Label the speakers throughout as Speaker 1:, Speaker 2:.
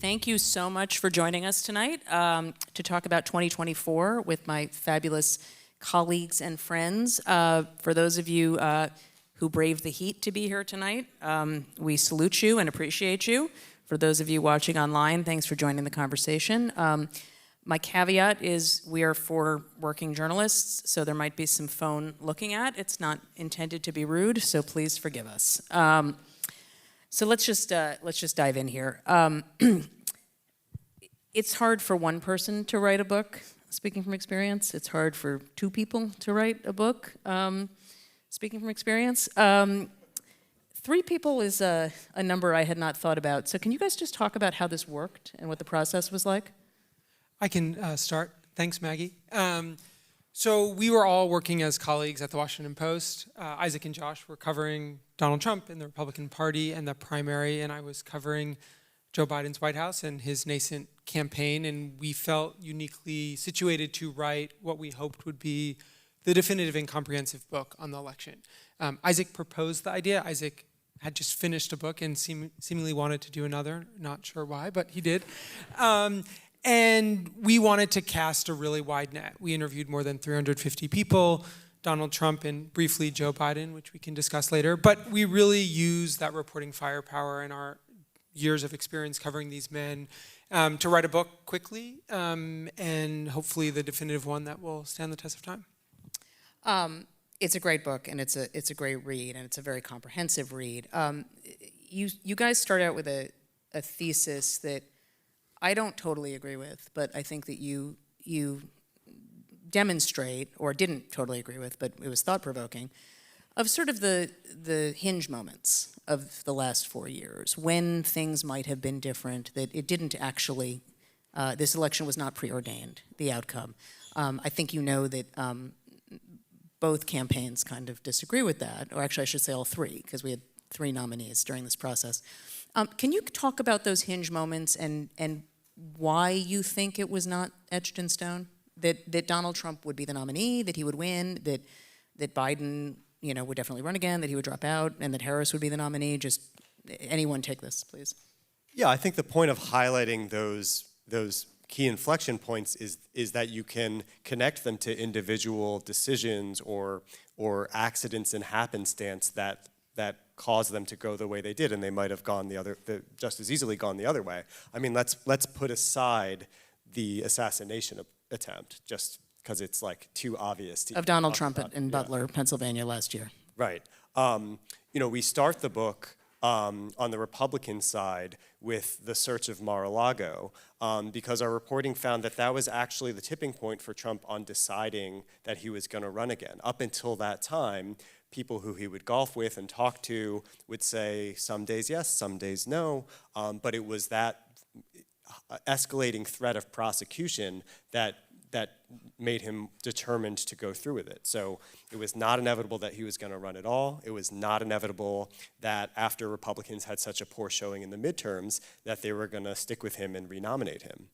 Speaker 1: Thank you so much for joining us tonight to talk about 2024 with my fabulous colleagues and friends. For those of you who braved the heat to be here tonight, we salute you and appreciate you. For those of you watching online, thanks for joining the conversation. My caveat is we are for working journalists, so there might be some phone looking at. It's not intended to be rude, so please forgive us. So let's just dive in here. It's hard for one person to write a book, speaking from experience. It's hard for two people to write a book, speaking from experience. 3 people is a number I had not thought about. So can you guys just talk about how this worked and what the process was like?
Speaker 2: I can start. Thanks, Maggie. So we were all working as colleagues at the Washington Post. Isaac and Josh were covering Donald Trump and the Republican Party and the primary, and I was covering Joe Biden's White House and his nascent campaign, and we felt uniquely situated to write what we hoped would be the definitive and comprehensive book on the election. Isaac proposed the idea. Isaac had just finished a book and seemingly wanted to do another, not sure why, but he did. And we wanted to cast a really wide net. We interviewed more than 350 people, Donald Trump and briefly Joe Biden, which we can discuss later. But we really used that reporting firepower and our years of experience covering these men to write a book quickly and hopefully the definitive one that will stand the test of time.
Speaker 1: It's a great book, and it's a great read, and it's a very comprehensive read. You guys start out with a thesis that I don't totally agree with, but I think that you demonstrate, or didn't totally agree with, but it was thought-provoking, of sort of the hinge moments of the last 4 years, when things might have been different, that it didn't actually, this election was not preordained, the outcome. I think you know that both campaigns kind of disagree with that, or actually I should say all 3, because we had 3 nominees during this process. Can you talk about those hinge moments and why you think it was not etched in stone? That Donald Trump would be the nominee, that he would win, that Biden, would definitely run again, that he would drop out, and that Harris would be the nominee? Just anyone take this, please.
Speaker 3: Yeah, I think the point of highlighting those key inflection points is that you can connect them to individual decisions or accidents and happenstance that caused them to go the way they did, and they might have gone just as easily gone the other way. I mean, let's put aside the assassination attempt, just because it's like too obvious to
Speaker 1: of Donald Trump in Butler, Pennsylvania last year.
Speaker 3: Right. We start the book on the Republican side with the search of Mar-a-Lago because our reporting found that was actually the tipping point for Trump on deciding that he was going to run again. Up until that time, people who he would golf with and talk to would say some days yes, some days no, but it was that escalating threat of prosecution that made him determined to go through with it. So it was not inevitable that he was going to run at all. It was not inevitable that after Republicans had such a poor showing in the midterms that they were going to stick with him and renominate him.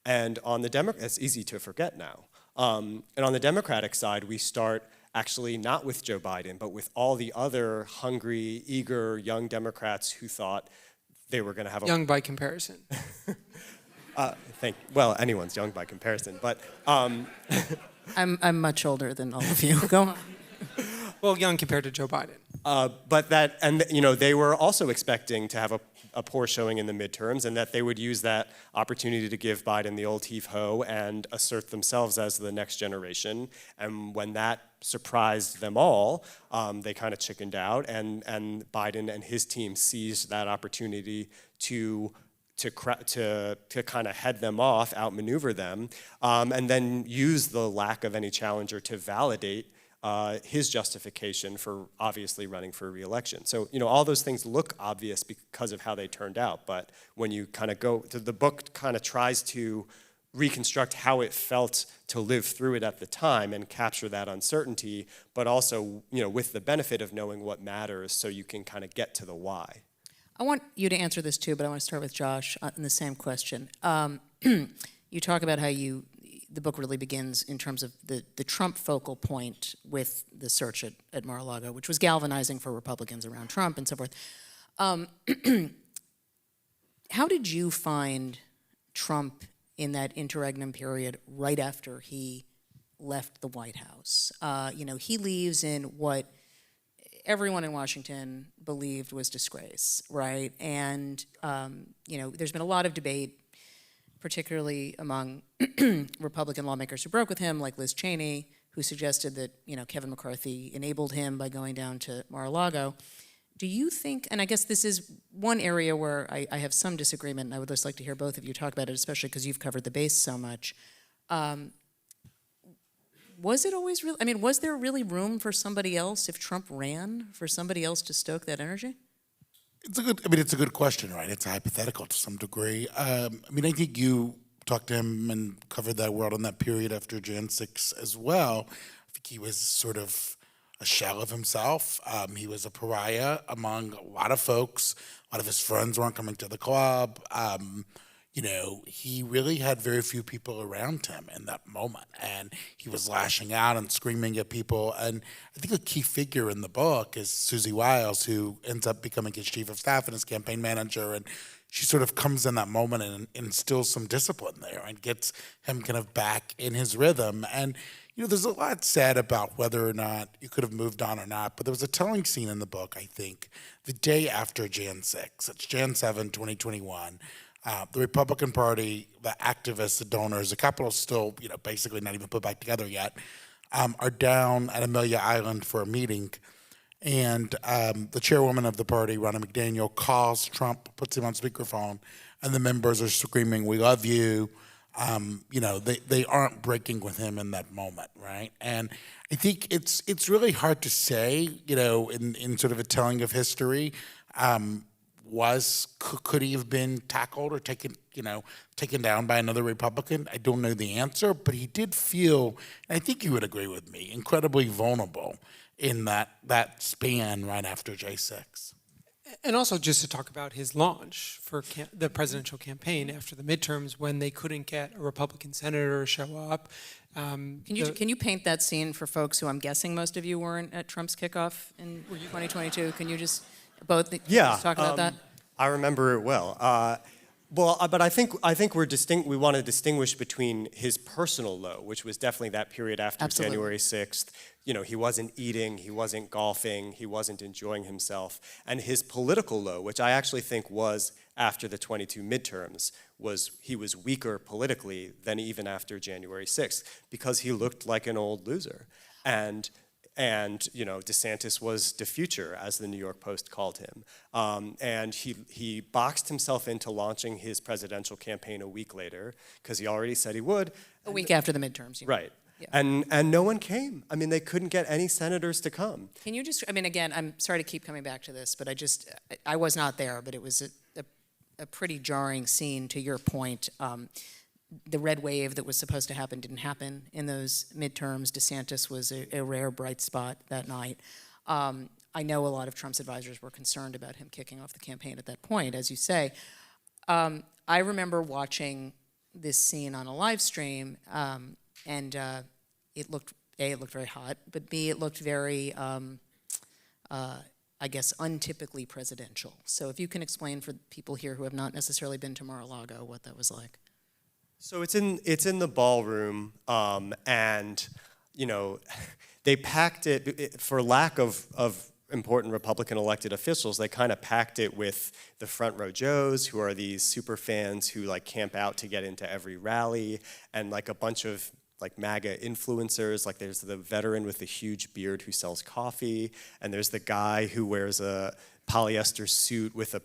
Speaker 3: And on the it's easy to forget now. And on the Democratic side, we start actually not with Joe Biden, but with all the other hungry, eager young Democrats who thought they were going to have a...
Speaker 2: Young by comparison.
Speaker 3: Well, anyone's young by comparison, but...
Speaker 1: I'm much older than all of you. Go on.
Speaker 2: Well, young compared to Joe Biden.
Speaker 3: They were also expecting to have a poor showing in the midterms, and that they would use that opportunity to give Biden the old heave-ho and assert themselves as the next generation. And when that surprised them all, they kind of chickened out, and Biden and his team seized that opportunity to kind of head them off, outmaneuver them, and then use the lack of any challenger to validate his justification for obviously running for re-election. So, all those things look obvious because of how they turned out, but when you kind of the book kind of tries to reconstruct how it felt to live through it at the time and capture that uncertainty, but also, with the benefit of knowing what matters so you can kind of get to the why.
Speaker 1: I want you to answer this too, but I want to start with Josh on the same question. You talk about how the book really begins in terms of the Trump focal point with the search at Mar-a-Lago, which was galvanizing for Republicans around Trump and so forth. how did you find Trump in that interregnum period right after he left the White House? He leaves in what everyone in Washington believed was disgrace, right? And, there's been a lot of debate, particularly among Republican lawmakers who broke with him, like Liz Cheney, who suggested that, Kevin McCarthy enabled him by going down to Mar-a-Lago. Do you think, and I guess this is one area where I have some disagreement, and I would just like to hear both of you talk about it, especially because you've covered the base so much. Was it always really, was there really room for somebody else if Trump ran, for somebody else to stoke that energy?
Speaker 4: It's a good question, right? It's hypothetical to some degree. I think you talked to him and covered that world in that period after Jan 6 as well. I think he was sort of a shell of himself. He was a pariah among a lot of folks. A lot of his friends weren't coming to the club. He really had very few people around him in that moment. And he was lashing out and screaming at people. And I think a key figure in the book is Susie Wiles, who ends up becoming his chief of staff and his campaign manager. And she sort of comes in that moment and instills some discipline there and gets him kind of back in his rhythm. And there's a lot said about whether or not you could have moved on or not, but there was a telling scene in the book, I think, the day after Jan 6. It's Jan 7, 2021. The Republican Party, the activists, the donors, the Capitol's still, basically not even put back together yet, are down at Amelia Island for a meeting. And the chairwoman of the party, Ronna McDaniel, calls Trump, puts him on speakerphone, and the members are screaming, "We love you." They aren't breaking with him in that moment, right? And I think it's really hard to say, in sort of a telling of history, could he have been tackled or taken down by another Republican? I don't know the answer, but he did feel, and I think you would agree with me, incredibly vulnerable in that span right after J6.
Speaker 2: And also just to talk about his launch for the presidential campaign after the midterms when they couldn't get a Republican senator to show up.
Speaker 1: Can you paint that scene for folks who I'm guessing most of you weren't at Trump's kickoff in 2022? Can you just both just talk about that?
Speaker 3: I remember it well. But I think we want to distinguish between his personal low, which was definitely that period after
Speaker 1: Absolutely.
Speaker 3: January 6th. He wasn't eating, he wasn't golfing, he wasn't enjoying himself. And his political low, which I actually think was after the 22 midterms, he was weaker politically than even after January 6th because he looked like an old loser. And DeSantis was the future, as the New York Post called him. And he boxed himself into launching his presidential campaign a week later, because he already said he would.
Speaker 1: A week after the midterms.
Speaker 3: Right.
Speaker 1: Yeah.
Speaker 3: And no one came. They couldn't get any senators to come.
Speaker 1: Can you just, again, I'm sorry to keep coming back to this, but I was not there, but it was a pretty jarring scene, to your point. The red wave that was supposed to happen didn't happen in those midterms. DeSantis was a rare bright spot that night. I know a lot of Trump's advisors were concerned about him kicking off the campaign at that point, as you say. I remember watching this scene on a live stream, and it looked very hot, but B, it looked very, I guess, untypically presidential. So if you can explain for people here who have not necessarily been to Mar-a-Lago what that was like.
Speaker 3: So it's in the ballroom, and they packed it for lack of important Republican elected officials. They kind of packed it with the front row Joes, who are these super fans who camp out to get into every rally, and a bunch of MAGA influencers. There's the veteran with the huge beard who sells coffee, and there's the guy who wears a polyester suit with a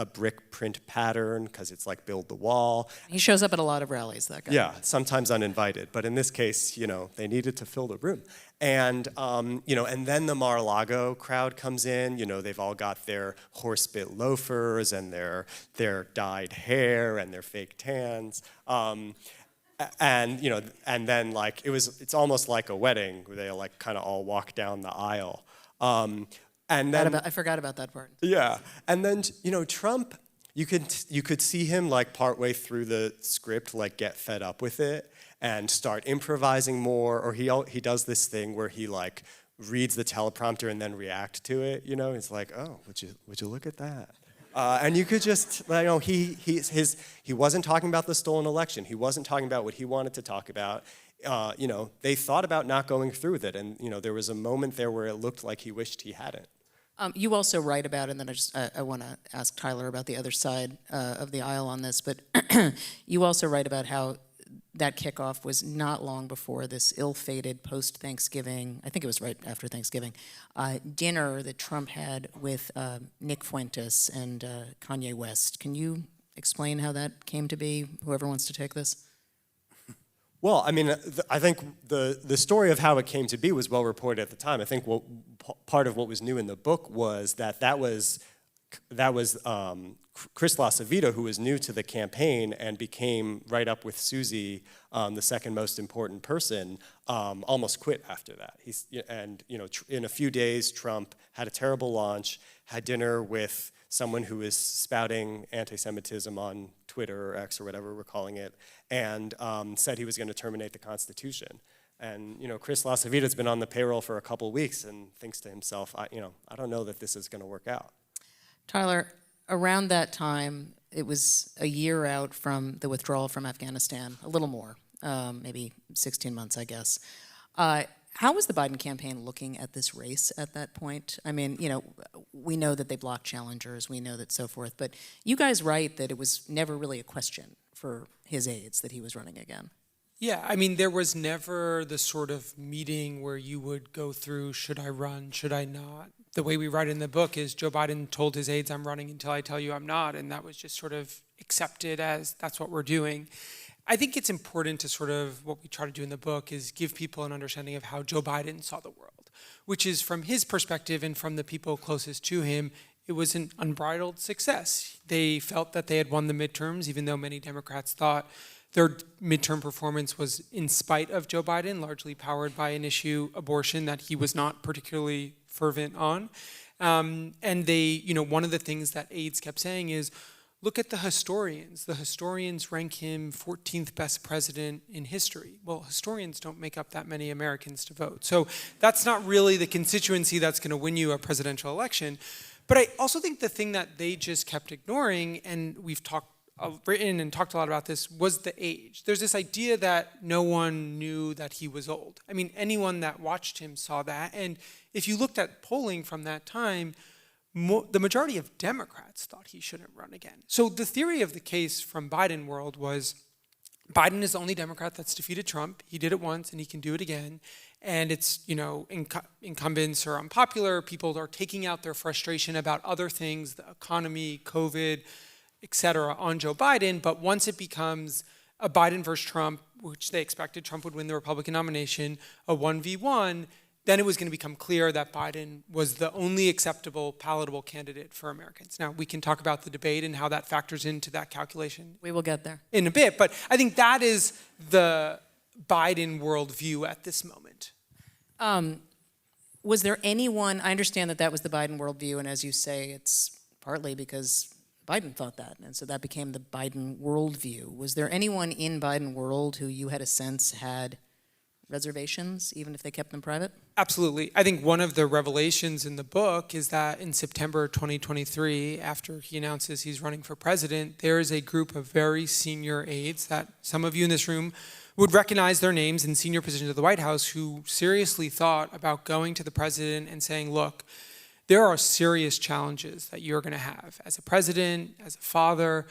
Speaker 3: brick print pattern because it's build the wall.
Speaker 1: He shows up at a lot of rallies, that guy.
Speaker 3: Yeah, sometimes uninvited, but in this case, they needed to fill the room. And and then the Mar-a-Lago crowd comes in. They've all got their horse-bit loafers and their dyed hair and their fake tans. And then it's almost like a wedding where they kind of all walk down the aisle. And then
Speaker 1: I forgot about that part.
Speaker 3: Yeah, and then Trump, you could see him partway through the script get fed up with it and start improvising more, or he does this thing where he reads the teleprompter and then react to it. He's like, oh, would you look at that? And you could just, he wasn't talking about the stolen election. He wasn't talking about what he wanted to talk about. They thought about not going through with it, and there was a moment there where it looked like he wished he hadn't.
Speaker 1: You also write about, and then I want to ask Tyler about the other side of the aisle on this, but you also write about how that kickoff was not long before this ill-fated post-Thanksgiving, I think it was right after Thanksgiving, dinner that Trump had with Nick Fuentes and Kanye West. Can you explain how that came to be? Whoever wants to take this.
Speaker 3: Well, I mean, I think the story of how it came to be was well reported at the time. I think part of what was new in the book was that was Chris LaCivita, who was new to the campaign and became right up with Susie, the second most important person, almost quit after that. In a few days, Trump had a terrible launch, had dinner with someone who is spouting anti-Semitism on Twitter or X or whatever we're calling it, and said he was going to terminate the Constitution. And Chris LaCivita's been on the payroll for a couple weeks and thinks to himself, I don't know that this is going to work out.
Speaker 1: Tyler, around that time, it was a year out from the withdrawal from Afghanistan, a little more, maybe 16 months, I guess. How was the Biden campaign looking at this race at that point? I mean, we know that they blocked challengers, we know that so forth, but you guys write that it was never really a question for his aides that he was running again.
Speaker 2: Yeah, I mean, there was never the sort of meeting where you would go through, should I run, should I not? The way we write in the book is Joe Biden told his aides, I'm running until I tell you I'm not, and that was just sort of accepted as that's what we're doing. I think it's important to sort of, what we try to do in the book is give people an understanding of how Joe Biden saw the world, which is from his perspective and from the people closest to him, it was an unbridled success. They felt that they had won the midterms, even though many Democrats thought their midterm performance was in spite of Joe Biden, largely powered by an issue, abortion, that he was not particularly fervent on. And they, one of the things that aides kept saying is, look at the historians. The historians rank him 14th best president in history. Well, historians don't make up that many Americans to vote. So that's not really the constituency that's going to win you a presidential election. But I also think the thing that they just kept ignoring, and we've written and talked a lot about this, was the age. There's this idea that no one knew that he was old. I mean, anyone that watched him saw that. And if you looked at polling from that time, the majority of Democrats thought he shouldn't run again. So the theory of the case from Biden world was Biden is the only Democrat that's defeated Trump. He did it once and he can do it again. And it's, incumbents are unpopular. People are taking out their frustration about other things, the economy, COVID, et cetera, on Joe Biden. But once it becomes a Biden versus Trump, which they expected Trump would win the Republican nomination, a 1v1, then it was going to become clear that Biden was the only acceptable, palatable candidate for Americans. Now, we can talk about the debate and how that factors into that calculation.
Speaker 1: We will get there.
Speaker 2: In a bit, but I think that is the Biden worldview at this moment.
Speaker 1: Was there anyone, I understand that was the Biden worldview, and as you say, it's partly because Biden thought that, and so that became the Biden worldview. Was there anyone in Biden world who you had a sense had reservations, even if they kept them private?
Speaker 2: Absolutely. I think one of the revelations in the book is that in September 2023, after he announces he's running for president, there is a group of very senior aides that some of you in this room would recognize their names in senior positions at the White House who seriously thought about going to the president and saying, look, there are serious challenges that you're going to have as a president, as a father.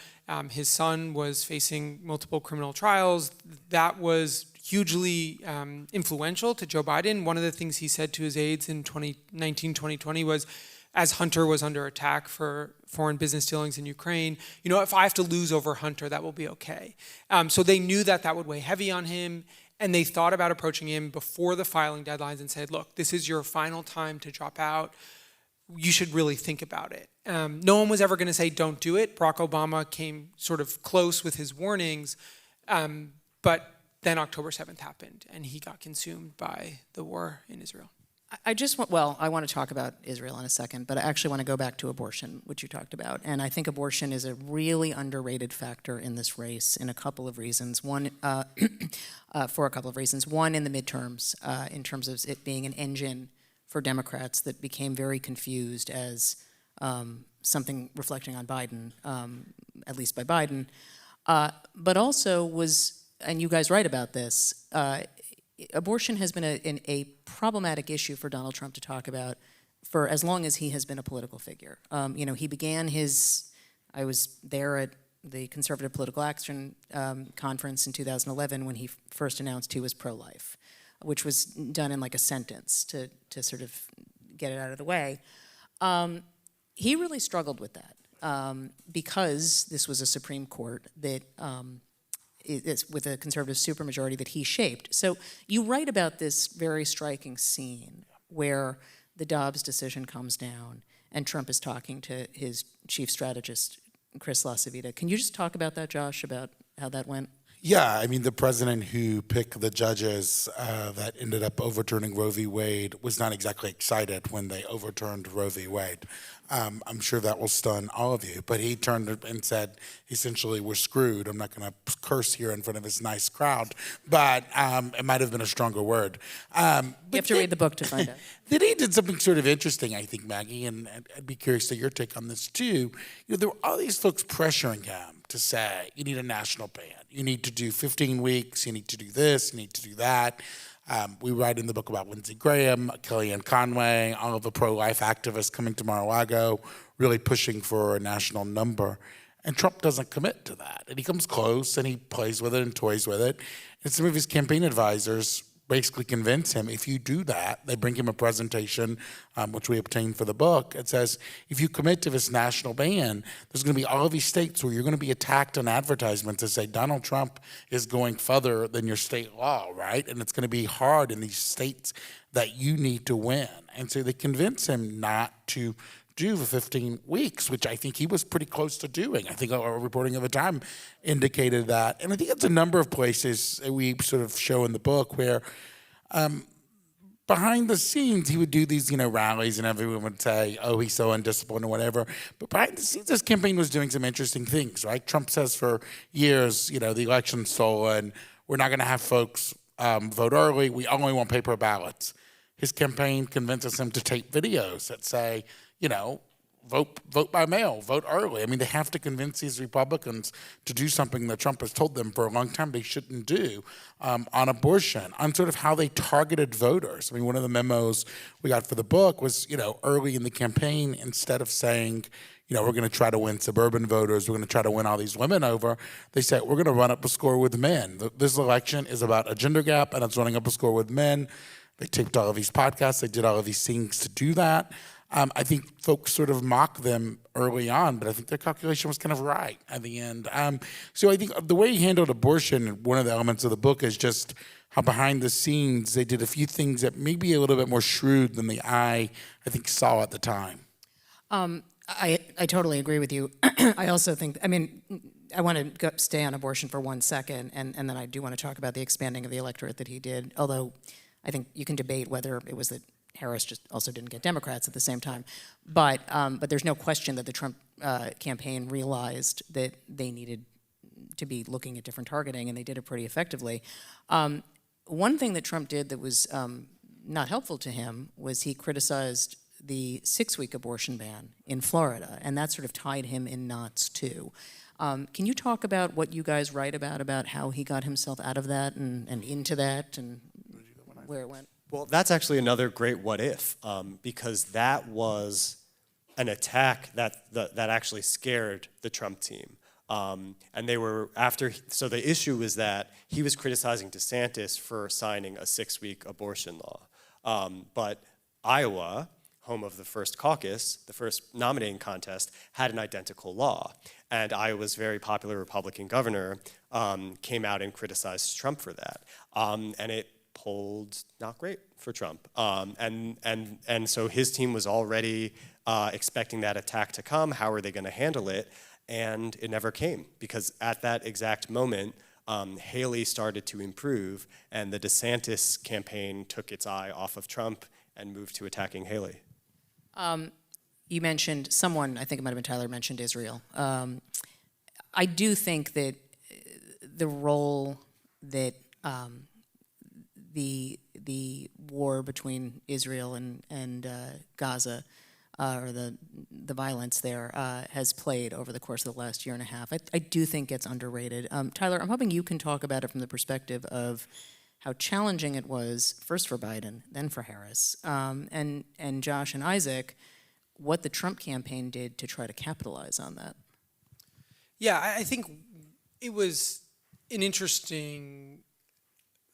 Speaker 2: His son was facing multiple criminal trials. That was hugely influential to Joe Biden. One of the things he said to his aides in 2019, 2020 was, as Hunter was under attack for foreign business dealings in Ukraine, if I have to lose over Hunter, that will be okay. So they knew that would weigh heavy on him, and they thought about approaching him before the filing deadlines and said, look, this is your final time to drop out. You should really think about it. No one was ever going to say, don't do it. Barack Obama came sort of close with his warnings, but then October 7th happened, and he got consumed by the war in Israel.
Speaker 1: I want to talk about Israel in a second, but I actually want to go back to abortion, which you talked about. And I think abortion is a really underrated factor in this race in a couple of reasons. One, for a couple of reasons. One, in the midterms, in terms of it being an engine for Democrats that became very confused as something reflecting on Biden, at least by Biden, but also was, and you guys write about this, abortion has been a problematic issue for Donald Trump to talk about for as long as he has been a political figure. He began I was there at the Conservative Political Action Conference in 2011 when he first announced he was pro-life, which was done in like a sentence to sort of get it out of the way. He really struggled with that because this was a Supreme Court that it's with a conservative supermajority that he shaped. So you write about this very striking scene where the Dobbs decision comes down and Trump is talking to his chief strategist, Chris LaCivita. Can you just talk about that, Josh, about how that went?
Speaker 4: Yeah, I mean, the president who picked the judges that ended up overturning Roe v. Wade was not exactly excited when they overturned Roe v. Wade. I'm sure that will stun all of you. But he turned and said, essentially, we're screwed. I'm not going to curse here in front of this nice crowd, but it might have been a stronger word.
Speaker 1: You have to read the book to find out.
Speaker 4: Then he did something sort of interesting, I think, Maggie, and I'd be curious to your take on this too. There were all these folks pressuring him to say, you need a national ban. You need to do 15 weeks. You need to do this. You need to do that. We write in the book about Lindsey Graham, Kellyanne Conway, all of the pro-life activists coming to Mar-a-Lago, really pushing for a national number. And Trump doesn't commit to that. And he comes close and he plays with it and toys with it. And some of his campaign advisors basically convince him, if you do that, they bring him a presentation, which we obtained for the book. It says, if you commit to this national ban, there's going to be all of these states where you're going to be attacked on advertisements that say Donald Trump is going further than your state law, right? And it's going to be hard in these states that you need to win. And so they convince him not to do the 15 weeks, which I think he was pretty close to doing. I think our reporting of the time indicated that. And I think it's a number of places we sort of show in the book where behind the scenes he would do these, rallies and everyone would say, oh, he's so undisciplined or whatever. But behind the scenes, this campaign was doing some interesting things, right? Trump says for years, the election's stolen. We're not going to have folks vote early. We only want paper ballots. His campaign convinces him to tape videos that say, vote by mail, vote early. I mean, they have to convince these Republicans to do something that Trump has told them for a long time they shouldn't do on abortion, on sort of how they targeted voters. I mean, one of the memos we got for the book was, early in the campaign, instead of saying, we're going to try to win suburban voters, we're going to try to win all these women over, they said, we're going to run up a score with men. This election is about a gender gap, and it's running up a score with men. They taped all of these podcasts. They did all of these things to do that. I think folks sort of mock them early on, but I think their calculation was kind of right at the end. So I think the way he handled abortion, one of the elements of the book is just how behind the scenes they did a few things that may be a little bit more shrewd than the eye, I think, saw at the time.
Speaker 1: I totally agree with you. I also think, I want to stay on abortion for 1 second, and then I do want to talk about the expanding of the electorate that he did, although I think you can debate whether it was that Harris just also didn't get Democrats at the same time. But there's no question that the Trump campaign realized that they needed to be looking at different targeting, and they did it pretty effectively. One thing that Trump did that was not helpful to him was he criticized the 6-week abortion ban in Florida, and that sort of tied him in knots too. Can you talk about what you guys write about how he got himself out of that and into that and where it went?
Speaker 3: Well, that's actually another great what if, because that was an attack that actually scared the Trump team. And they were so the issue was that he was criticizing DeSantis for signing a 6-week abortion law. But Iowa, home of the first caucus, the first nominating contest, had an identical law. And Iowa's very popular Republican governor came out and criticized Trump for that. And it polled not great for Trump. And so his team was already expecting that attack to come. How are they going to handle it? And it never came, because at that exact moment, Haley started to improve, and the DeSantis campaign took its eye off of Trump and moved to attacking Haley.
Speaker 1: You mentioned, I think it might have been Tyler, mentioned Israel. I do think that the role that the war between Israel and Gaza or the violence there has played over the course of the last year and a half. I do think it's underrated. Tyler, I'm hoping you can talk about it from the perspective of how challenging it was, first for Biden, then for Harris, and Josh and Isaac, what the Trump campaign did to try to capitalize on that.
Speaker 2: Yeah, I think it was an interesting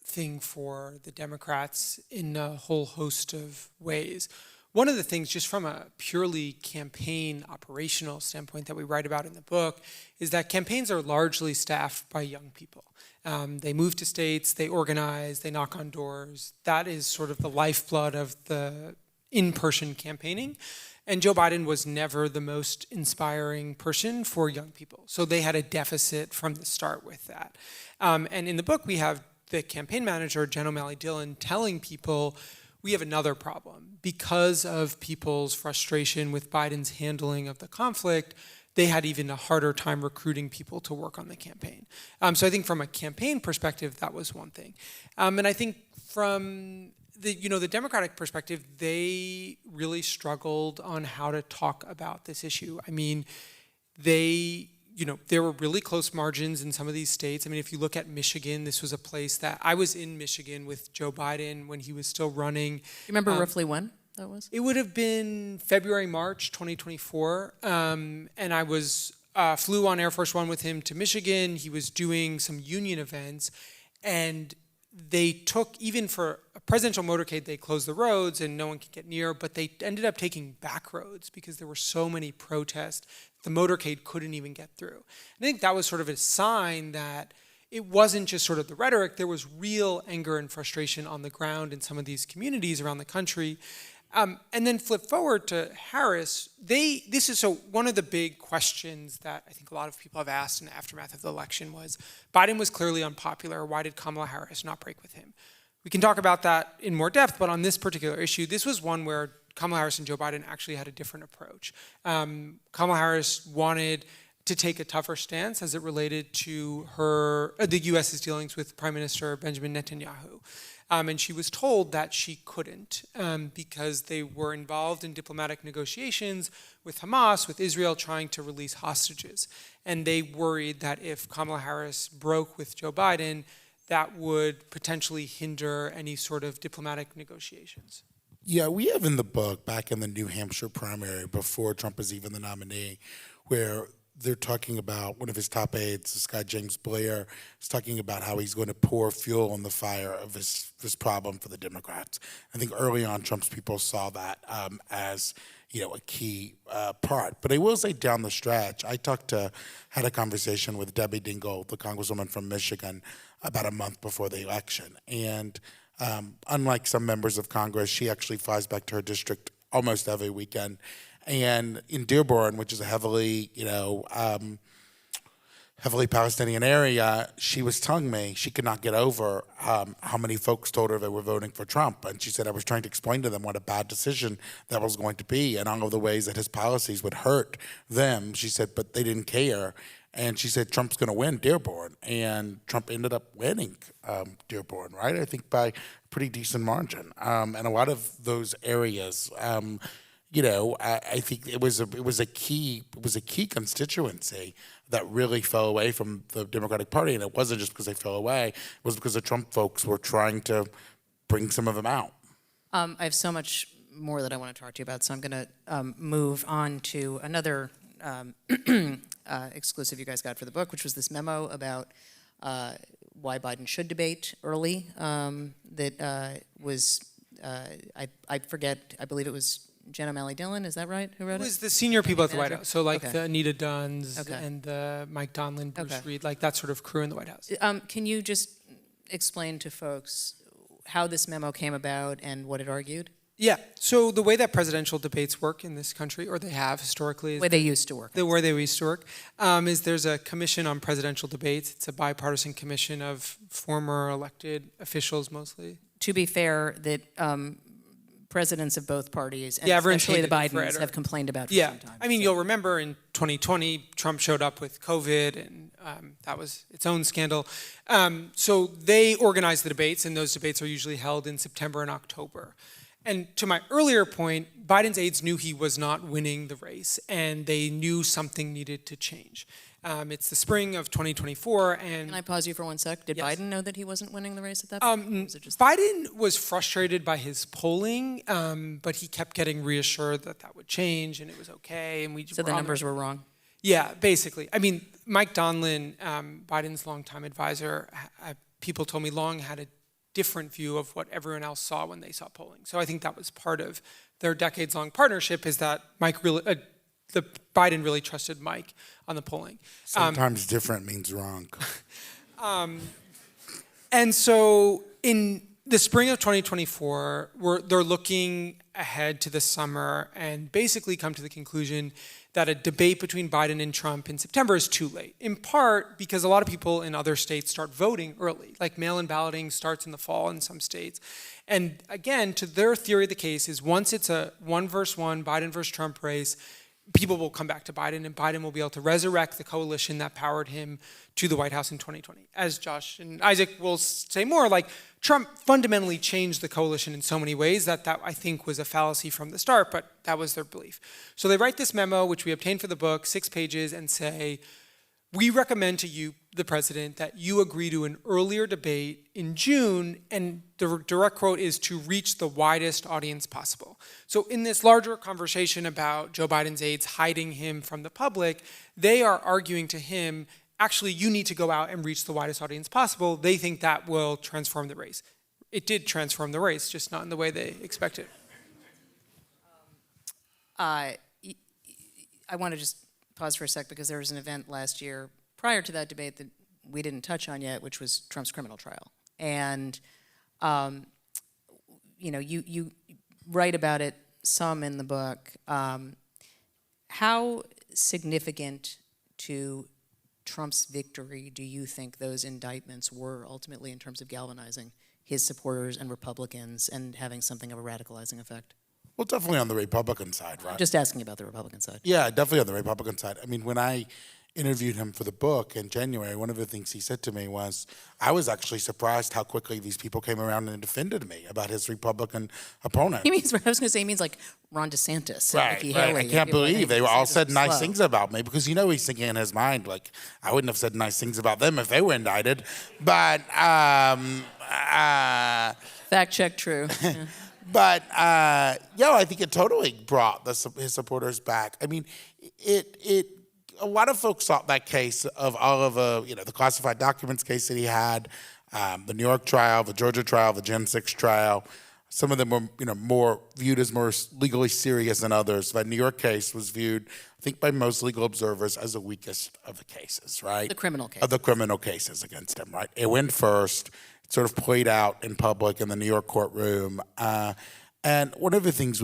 Speaker 2: thing for the Democrats in a whole host of ways. One of the things, just from a purely campaign operational standpoint that we write about in the book, is that campaigns are largely staffed by young people. They move to states, they organize, they knock on doors. That is sort of the lifeblood of the in-person campaigning. And Joe Biden was never the most inspiring person for young people. So they had a deficit from the start with that. And in the book, we have the campaign manager, Jen O'Malley Dillon, telling people, we have another problem. Because of people's frustration with Biden's handling of the conflict, they had even a harder time recruiting people to work on the campaign. So I think from a campaign perspective, that was one thing. And I think from the Democratic perspective, they really struggled on how to talk about this issue. I mean, there were really close margins in some of these states. I mean, if you look at Michigan, this was a place that I was in Michigan with Joe Biden when he was still running.
Speaker 1: You remember roughly when that was?
Speaker 2: It would have been February, March 2024. And I was flew on Air Force One with him to Michigan. He was doing some union events, and they took, even for a presidential motorcade, they closed the roads and no one could get near, but they ended up taking back roads because there were so many protests, the motorcade couldn't even get through. I think that was sort of a sign that it wasn't just sort of the rhetoric, there was real anger and frustration on the ground in some of these communities around the country. And then flip forward to Harris, one of the big questions that I think a lot of people have asked in the aftermath of the election was, Biden was clearly unpopular, why did Kamala Harris not break with him? We can talk about that in more depth, but on this particular issue, this was one where Kamala Harris and Joe Biden actually had a different approach. Kamala Harris wanted to take a tougher stance as it related to the U.S.'s dealings with Prime Minister Benjamin Netanyahu. And she was told that she couldn't because they were involved in diplomatic negotiations with Hamas, with Israel, trying to release hostages. And they worried that if Kamala Harris broke with Joe Biden, that would potentially hinder any sort of diplomatic negotiations.
Speaker 4: Yeah, we have in the book, back in the New Hampshire primary, before Trump was even the nominee, where they're talking about one of his top aides, this guy James Blair, is talking about how he's going to pour fuel on the fire of this problem for the Democrats. I think early on, Trump's people saw that as a key part. But I will say down the stretch, I had a conversation with Debbie Dingell, the congresswoman from Michigan, about a month before the election. And unlike some members of Congress, she actually flies back to her district almost every weekend. And in Dearborn, which is a heavily Palestinian area, she was telling me she could not get over how many folks told her they were voting for Trump. And she said, I was trying to explain to them what a bad decision that was going to be and all of the ways that his policies would hurt them. She said, but they didn't care. And she said, Trump's going to win Dearborn. And Trump ended up winning Dearborn, right? I think by a pretty decent margin. And a lot of those areas, I think it was a key constituency that really fell away from the Democratic Party, and it wasn't just because they fell away; it was because the Trump folks were trying to bring some of them out.
Speaker 1: I have so much more that I want to talk to you about, so I'm going to move on to another exclusive you guys got for the book, which was this memo about why Biden should debate early. That was I forget. I believe it was Jen O'Malley Dillon, is that right? Who wrote it?
Speaker 2: It was the senior people at the White House. So
Speaker 1: Okay.
Speaker 2: the Anita Dunns
Speaker 1: Okay.
Speaker 2: and the Mike Donlin, Bruce
Speaker 1: Okay.
Speaker 2: Reed, that sort of crew in the White House.
Speaker 1: Can you just explain to folks how this memo came about and what it argued?
Speaker 2: Yeah. So the way that presidential debates work in this country, or they have historically,
Speaker 1: The way they used to work.
Speaker 2: the way they used to work, is there's a commission on presidential debates. It's a bipartisan commission of former elected officials mostly.
Speaker 1: To be fair, that presidents of both parties, and
Speaker 2: everyone's
Speaker 1: especially the
Speaker 2: hated
Speaker 1: Bidens,
Speaker 2: Fred,
Speaker 1: have complained about for
Speaker 2: Yeah.
Speaker 1: some time.
Speaker 2: I mean, you'll remember in 2020, Trump showed up with COVID, and that was its own scandal. So they organize the debates, and those debates are usually held in September and October. And to my earlier point, Biden's aides knew he was not winning the race, and they knew something needed to change. It's the spring of 2024, and
Speaker 1: Can I pause you for 1 sec? Did
Speaker 2: Yes.
Speaker 1: Biden know that he wasn't winning the race at that point? Or was it just
Speaker 2: Biden was frustrated by his polling, but he kept getting reassured that that would change and it was okay, and we
Speaker 1: so the
Speaker 2: were on
Speaker 1: numbers were wrong?
Speaker 2: Yeah, basically. I mean, Mike Donlin, Biden's longtime advisor, people told me long had a different view of what everyone else saw when they saw polling. So I think that was part of their decades-long partnership, is that Biden really trusted Mike on the polling.
Speaker 4: Sometimes different means wrong.
Speaker 2: And so in the spring of 2024, they're looking ahead to the summer and basically come to the conclusion that a debate between Biden and Trump in September is too late, in part because a lot of people in other states start voting early, like mail-in balloting starts in the fall in some states. And again, to their theory of the case is once it's a 1 versus 1, Biden versus Trump race, people will come back to Biden, and Biden will be able to resurrect the coalition that powered him to the White House in 2020. As Josh and Isaac will say more, like Trump fundamentally changed the coalition in so many ways that I think was a fallacy from the start, but that was their belief. So they write this memo, which we obtained for the book, 6 pages, and say, we recommend to you, the president, that you agree to an earlier debate in June, and the direct quote is to reach the widest audience possible. So in this larger conversation about Joe Biden's aides hiding him from the public, they are arguing to him, actually, you need to go out and reach the widest audience possible. They think that will transform the race. It did transform the race, just not in the way they expected.
Speaker 1: I want to just pause for a sec because there was an event last year prior to that debate that we didn't touch on yet, which was Trump's criminal trial. And, you write about it some in the book. How significant to Trump's victory do you think those indictments were ultimately in terms of galvanizing his supporters and Republicans and having something of a radicalizing effect?
Speaker 4: Well, definitely on the Republican side, right?
Speaker 1: Just asking about the Republican side.
Speaker 4: Yeah, definitely on the Republican side. I mean, when I interviewed him for the book in January, one of the things he said to me was, I was actually surprised how quickly these people came around and defended me about his Republican opponent.
Speaker 1: He means, I was going to say, he means like Ron DeSantis.
Speaker 4: Right,
Speaker 1: Nikki
Speaker 4: right.
Speaker 1: Haley.
Speaker 4: I can't believe they all said nice
Speaker 1: slow.
Speaker 4: things about me, because he's thinking in his mind, like, I wouldn't have said nice things about them if they were indicted. But,
Speaker 1: Fact check, true. Yeah.
Speaker 4: But I think it totally brought his supporters back. I mean, a lot of folks thought that case of all of the classified documents case that he had, the New York trial, the Georgia trial, the Gen 6 trial. Some of them were more viewed as more legally serious than others. The New York case was viewed, I think, by most legal observers as the weakest of the cases, right?
Speaker 1: The criminal case.
Speaker 4: Of the criminal cases against him, right? It went first. Sort of played out in public in the New York courtroom. And one of the things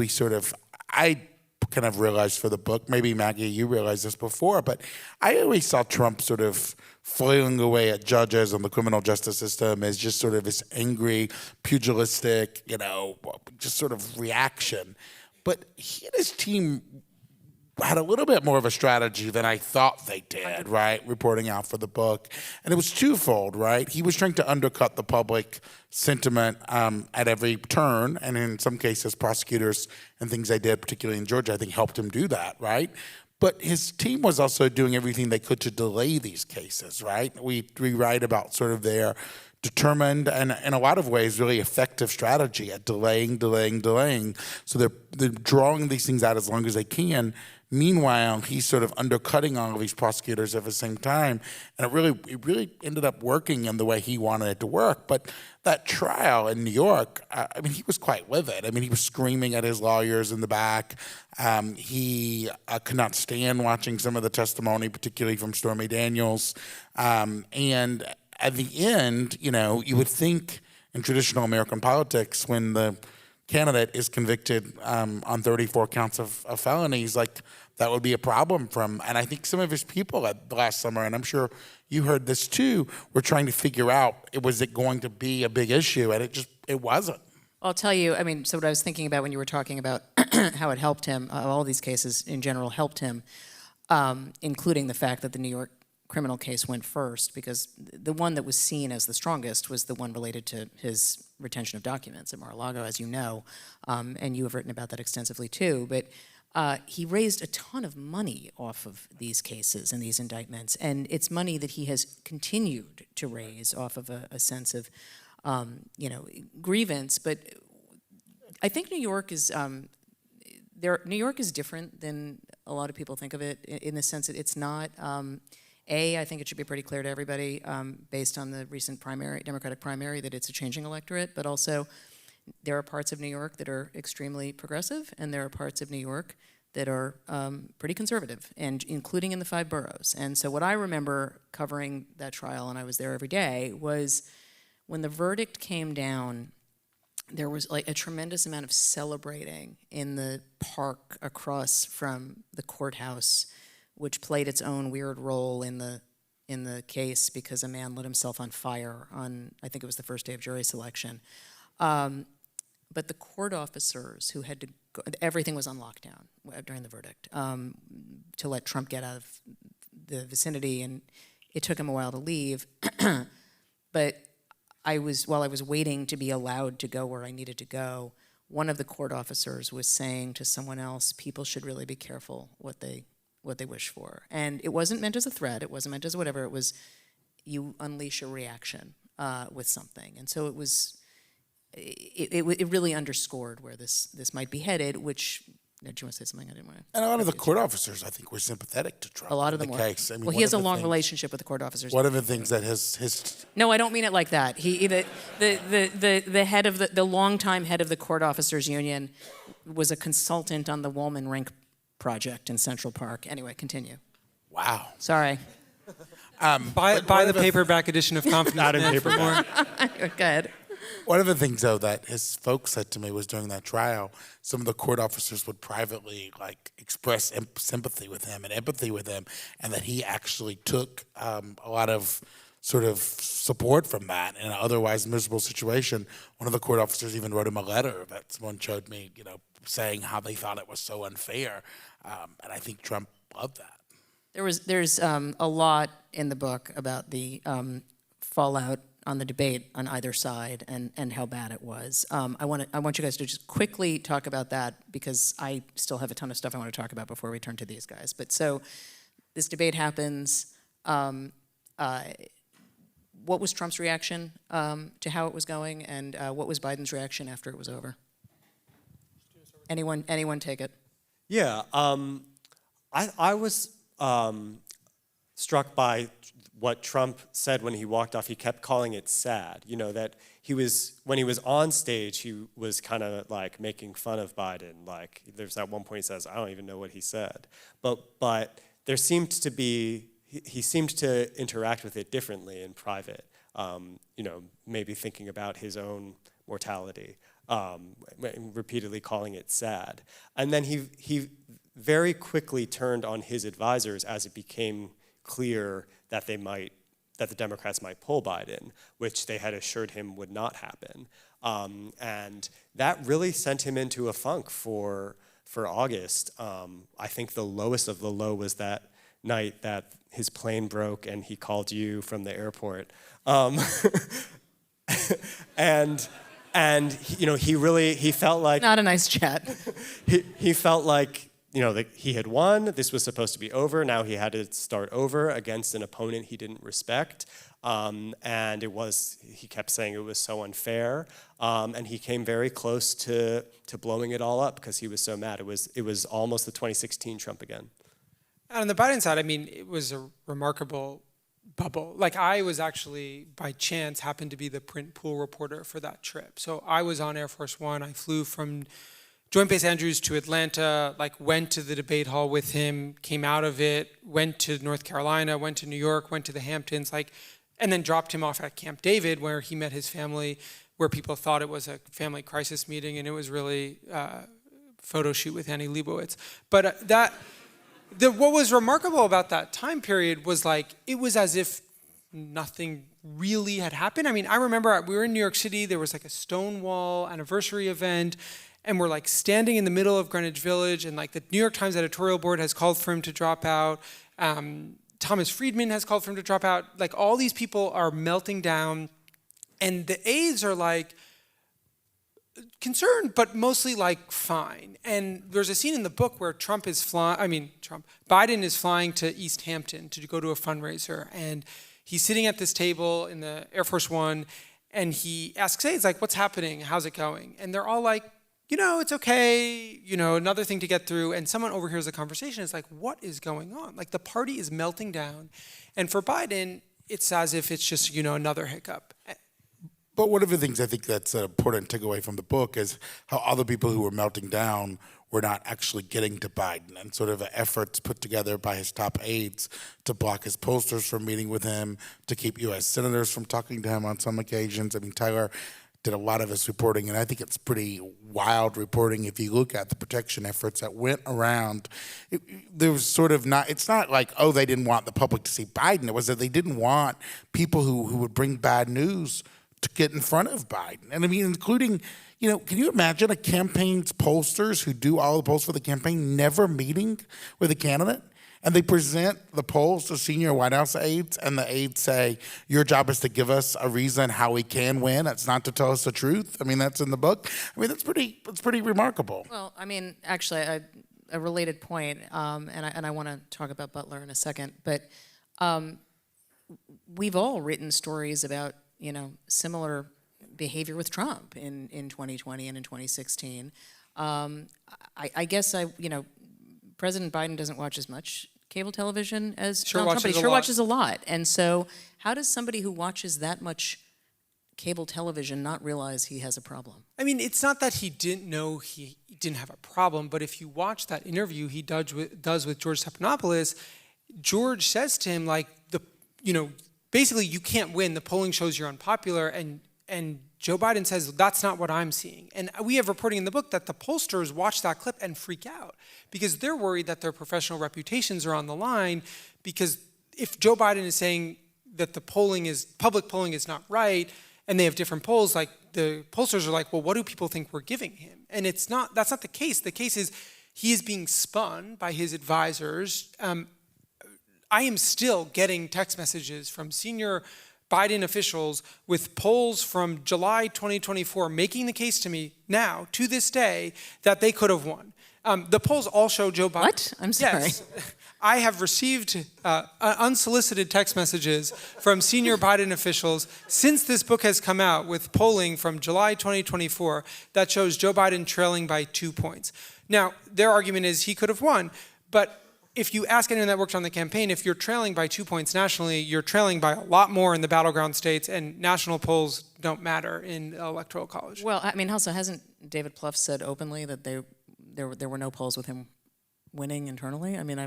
Speaker 4: I kind of realized for the book, maybe Maggie, you realized this before, but I always saw Trump sort of flailing away at judges and the criminal justice system as just sort of this angry, pugilistic, just sort of reaction. But he and his team had a little bit more of a strategy than I thought they did, right, reporting out for the book. And it was twofold, right? He was trying to undercut the public sentiment at every turn, and in some cases, prosecutors and things they did, particularly in Georgia, I think helped him do that, right? But his team was also doing everything they could to delay these cases, right? We write about sort of their determined and in a lot of ways really effective strategy at delaying. So they're drawing these things out as long as they can. Meanwhile, he's sort of undercutting all of these prosecutors at the same time, and it really ended up working in the way he wanted it to work. But that trial in New York, he was quite livid. He was screaming at his lawyers in the back. He could not stand watching some of the testimony, particularly from Stormy Daniels. And at the end, you would think in traditional American politics, when the candidate is convicted on 34 counts of felonies, like that would be a problem and I think some of his people last summer, and I'm sure you heard this too, were trying to figure out, was it going to be a big issue? And it wasn't.
Speaker 1: I'll tell you, so what I was thinking about when you were talking about how it helped him, all these cases in general helped him, including the fact that the New York criminal case went first, because the one that was seen as the strongest was the one related to his retention of documents at Mar-a-Lago, as you know, and you have written about that extensively too. But he raised a ton of money off of these cases and these indictments, and it's money that he has continued to raise off of a sense of, grievance. But I think New York is New York is different than a lot of people think of it, in the sense that it's not. I think it should be pretty clear to everybody, based on the recent Democratic primary, that it's a changing electorate, but also there are parts of New York that are extremely progressive, and there are parts of New York that are pretty conservative, and including in the 5 boroughs. And so what I remember covering that trial, and I was there every day, was when the verdict came down, there was like a tremendous amount of celebrating in the park across from the courthouse, which played its own weird role in the case, because a man lit himself on fire on, I think it was the first day of jury selection. But the court officers who had to go, everything was on lockdown during the verdict, to let Trump get out of the vicinity, and it took him a while to leave. But while I was waiting to be allowed to go where I needed to go, one of the court officers was saying to someone else, people should really be careful what they wish for. And it wasn't meant as a threat, it wasn't meant as whatever, it was, you unleash a reaction with something. And so it really underscored where this might be headed, which, do you want to say something? I didn't want to.
Speaker 4: And a lot of the court officers, I think, were sympathetic to Trump.
Speaker 1: A lot of them
Speaker 4: in
Speaker 1: were.
Speaker 4: the case. I mean,
Speaker 1: well, he has a long relationship with the court officers.
Speaker 4: One of the things that his
Speaker 1: No, I don't mean it like that. The head of the longtime head of the court officers union was a consultant on the Woolman Rink project in Central Park. Anyway, continue.
Speaker 4: wow.
Speaker 1: Sorry.
Speaker 2: Buy the paperback edition of Confidence
Speaker 3: Not in
Speaker 2: Man for more.
Speaker 1: Go ahead.
Speaker 4: One of the things, though, that his folks said to me was during that trial, some of the court officers would privately express sympathy with him and empathy with him, and that he actually took a lot of sort of support from that in an otherwise miserable situation. One of the court officers even wrote him a letter that someone showed me, saying how they thought it was so unfair, and I think Trump loved that.
Speaker 1: There's a lot in the book about the fallout on the debate on either side and how bad it was. I want you guys to just quickly talk about that, because I still have a ton of stuff I want to talk about before we turn to these guys. But so this debate happens. What was Trump's reaction to how it was going, and what was Biden's reaction after it was over? Anyone take it?
Speaker 3: Yeah, I was struck by what Trump said when he walked off. He kept calling it sad. That when he was on stage, he was kind of like making fun of Biden. Like, there's at one point he says, I don't even know what he said. But there seemed to be, he seemed to interact with it differently in private. Maybe thinking about his own mortality, repeatedly calling it sad. And then he very quickly turned on his advisors as it became clear that the Democrats might pull Biden, which they had assured him would not happen. And that really sent him into a funk for August. I think the lowest of the low was that night that his plane broke and he called you from the airport. And he felt like,
Speaker 1: Not a nice chat.
Speaker 3: he felt like, that he had won. This was supposed to be over. Now he had to start over against an opponent he didn't respect. And he kept saying it was so unfair. And he came very close to blowing it all up because he was so mad. It was almost the 2016 Trump again.
Speaker 2: And on the Biden side, it was a remarkable bubble. Like, I was actually, by chance, happened to be the print pool reporter for that trip. So I was on Air Force One. I flew from Joint Base Andrews to Atlanta, went to the debate hall with him, came out of it, went to North Carolina, went to New York, went to the Hamptons, and then dropped him off at Camp David, where he met his family, where people thought it was a family crisis meeting, and it was really a photo shoot with Annie Leibovitz. But what was remarkable about that time period was it was as if nothing really had happened. I remember we were in New York City, there was a Stonewall anniversary event, and we're standing in the middle of Greenwich Village, and the New York Times editorial board has called for him to drop out. Thomas Friedman has called for him to drop out. Like, all these people are melting down, and the aides are like concerned, but mostly like fine. And there's a scene in the book where Biden is flying to East Hampton to go to a fundraiser, and he's sitting at this table in the Air Force One, and he asks aides, like, what's happening? How's it going? And they're all like, it's okay, another thing to get through. And someone overhears the conversation. It's like, what is going on? Like, the party is melting down. And for Biden, it's as if it's just, another hiccup.
Speaker 4: But one of the things I think that's important to take away from the book is how other people who were melting down were not actually getting to Biden, and sort of efforts put together by his top aides to block his pollsters from meeting with him, to keep U.S. senators from talking to him on some occasions. I mean, Tyler did a lot of his reporting, and I think it's pretty wild reporting if you look at the protection efforts that went around. There was sort of not, it's not like, oh, they didn't want the public to see Biden. It was that they didn't want people who would bring bad news to get in front of Biden. And I mean, including, can you imagine a campaign's pollsters who do all the polls for the campaign never meeting with a candidate? And they present the polls to senior White House aides, and the aides say, your job is to give us a reason how we can win. It's not to tell us the truth. I mean, that's in the book. I mean, that's pretty remarkable.
Speaker 1: Well, I mean, actually, a related point, and I want to talk about Butler in a second, but we've all written stories about, similar behavior with Trump in 2020 and in 2016. I guess President Biden doesn't watch as much cable television as Donald Trump, but he sure watches a lot. And so how does somebody who watches that much cable television not realize he has a problem?
Speaker 2: I mean, it's not that he didn't know he didn't have a problem, but if you watch that interview he does with George Stephanopoulos, George says to him, like, basically you can't win. The polling shows you're unpopular, and Joe Biden says, that's not what I'm seeing. And we have reporting in the book that the pollsters watch that clip and freak out because they're worried that their professional reputations are on the line, because if Joe Biden is saying that the public polling is not right, and they have different polls, like, the pollsters are like, well, what do people think we're giving him? And that's not the case. The case is he is being spun by his advisors. I am still getting text messages from senior Biden officials with polls from July 2024 making the case to me now, to this day, that they could have won. The polls all show Joe Biden.
Speaker 1: What? I'm sorry.
Speaker 2: Yes. I have received unsolicited text messages from senior Biden officials since this book has come out, with polling from July 2024 that shows Joe Biden trailing by 2 points. Now, their argument is he could have won, but if you ask anyone that worked on the campaign, if you're trailing by 2 points nationally, you're trailing by a lot more in the battleground states, and national polls don't matter in electoral college.
Speaker 1: Well, I mean, also, hasn't David Plouffe said openly that there were no polls with him winning internally? I mean,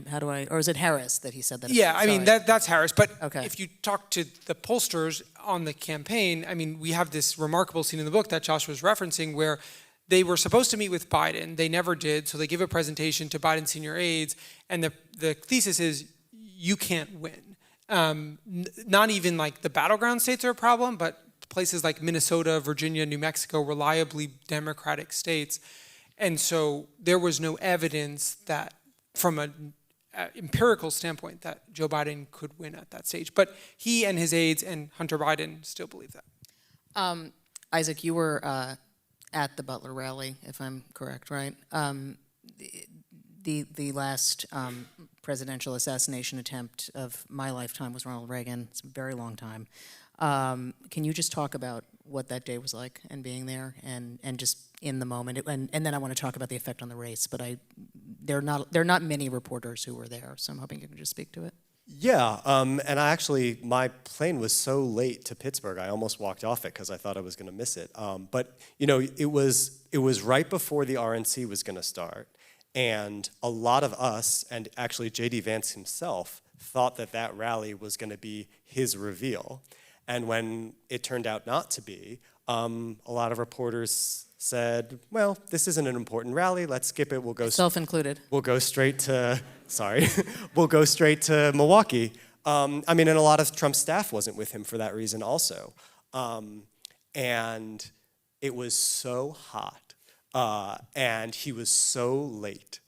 Speaker 1: or is it Harris that he said that?
Speaker 2: Yeah, I mean, that's Harris. But
Speaker 1: okay.
Speaker 2: If you talk to the pollsters on the campaign, I mean, we have this remarkable scene in the book that Josh was referencing where they were supposed to meet with Biden. They never did, so they give a presentation to Biden's senior aides, and the thesis is, you can't win. Not even like the battleground states are a problem, but places like Minnesota, Virginia, New Mexico, reliably Democratic states. And so there was no evidence that, from an empirical standpoint, that Joe Biden could win at that stage. But he and his aides and Hunter Biden still believe that.
Speaker 1: Isaac, you were at the Butler rally, if I'm correct, right? The last presidential assassination attempt of my lifetime was Ronald Reagan. It's a very long time. Can you just talk about what that day was like and being there and just in the moment? And then I want to talk about the effect on the race, but there are not many reporters who were there, so I'm hoping you can just speak to it.
Speaker 3: Yeah, and my plane was so late to Pittsburgh, I almost walked off it because I thought I was going to miss it. But it was right before the RNC was going to start, and a lot of us, and actually J.D. Vance himself, thought that rally was going to be his reveal. And when it turned out not to be, a lot of reporters said, well, this isn't an important rally, let's skip it, we'll go...
Speaker 1: Self-included.
Speaker 3: We'll go straight to... Sorry. We'll go straight to Milwaukee. And a lot of Trump's staff wasn't with him for that reason also. And it was so hot, and he was so late.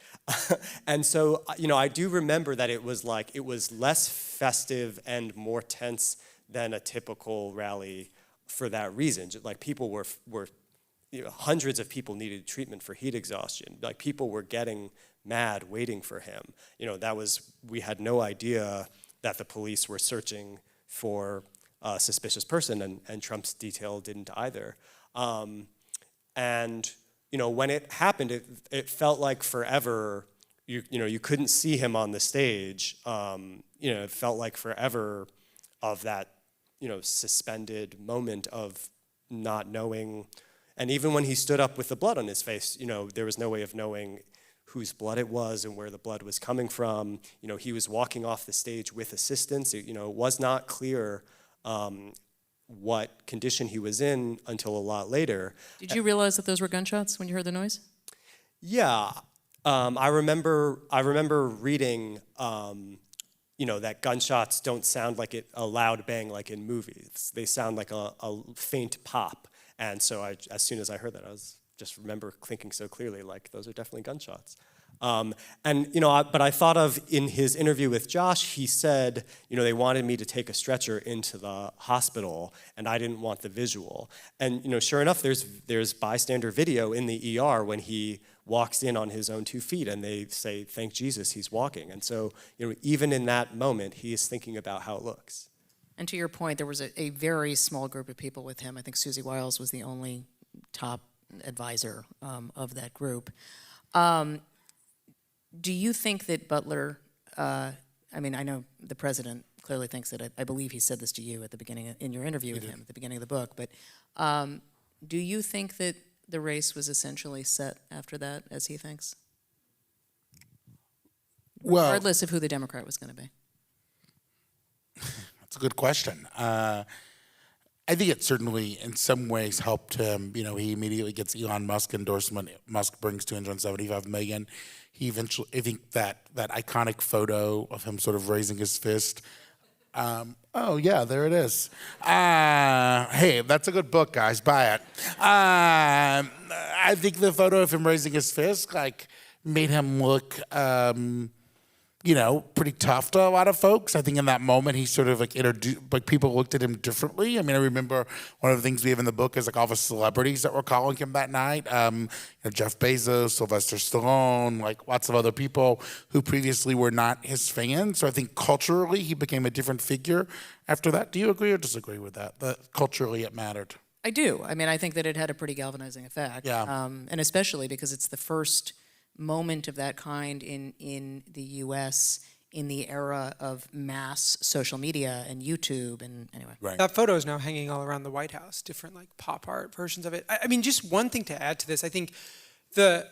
Speaker 3: And so, I do remember that it was less festive and more tense than a typical rally for that reason. Like people were hundreds of people needed treatment for heat exhaustion. Like people were getting mad waiting for him. We had no idea that the police were searching for a suspicious person, and Trump's detail didn't either. And when it happened, it felt like forever. You couldn't see him on the stage. It felt like forever of that, suspended moment of not knowing. And even when he stood up with the blood on his face, there was no way of knowing whose blood it was and where the blood was coming from. He was walking off the stage with assistants. It was not clear what condition he was in until a lot later.
Speaker 1: Did you realize that those were gunshots when you heard the noise?
Speaker 3: Yeah, I remember reading, that gunshots don't sound like a loud bang like in movies. They sound like a faint pop. And so as soon as I heard that, I just remember thinking so clearly, like, those are definitely gunshots. But I thought of, in his interview with Josh, he said, they wanted me to take a stretcher into the hospital, and I didn't want the visual. And, sure enough, there's bystander video in the ER when he walks in on his own 2 feet, and they say, thank Jesus, he's walking. And so, even in that moment, he is thinking about how it looks.
Speaker 1: And to your point, there was a very small group of people with him. I think Susie Wiles was the only top advisor of that group. Do you think that Butler, I know the president clearly thinks that, I believe he said this to you at the beginning, in your interview with him at the beginning of the book, but do you think that the race was essentially set after that, as he thinks?
Speaker 4: Well,
Speaker 1: regardless of who the Democrat was going to be.
Speaker 4: That's a good question. I think it certainly, in some ways, helped him. He immediately gets Elon Musk endorsement. Musk brings $275 million. He eventually, I think that iconic photo of him sort of raising his fist. Oh yeah, there it is. Hey, that's a good book, guys. Buy it. I think the photo of him raising his fist made him look pretty tough to a lot of folks. I think in that moment he sort of people looked at him differently. I remember one of the things we have in the book is all the celebrities that were calling him that night. Jeff Bezos, Sylvester Stallone, lots of other people who previously were not his fans. So I think culturally he became a different figure after that. Do you agree or disagree with that? That culturally it mattered?
Speaker 1: I do. I think that it had a pretty galvanizing effect.
Speaker 4: Yeah.
Speaker 1: And especially because it's the first moment of that kind in the U.S. in the era of mass social media and YouTube, and anyway.
Speaker 4: Right.
Speaker 2: That photo is now hanging all around the White House, different pop art versions of it. Just one thing to add to this, I think the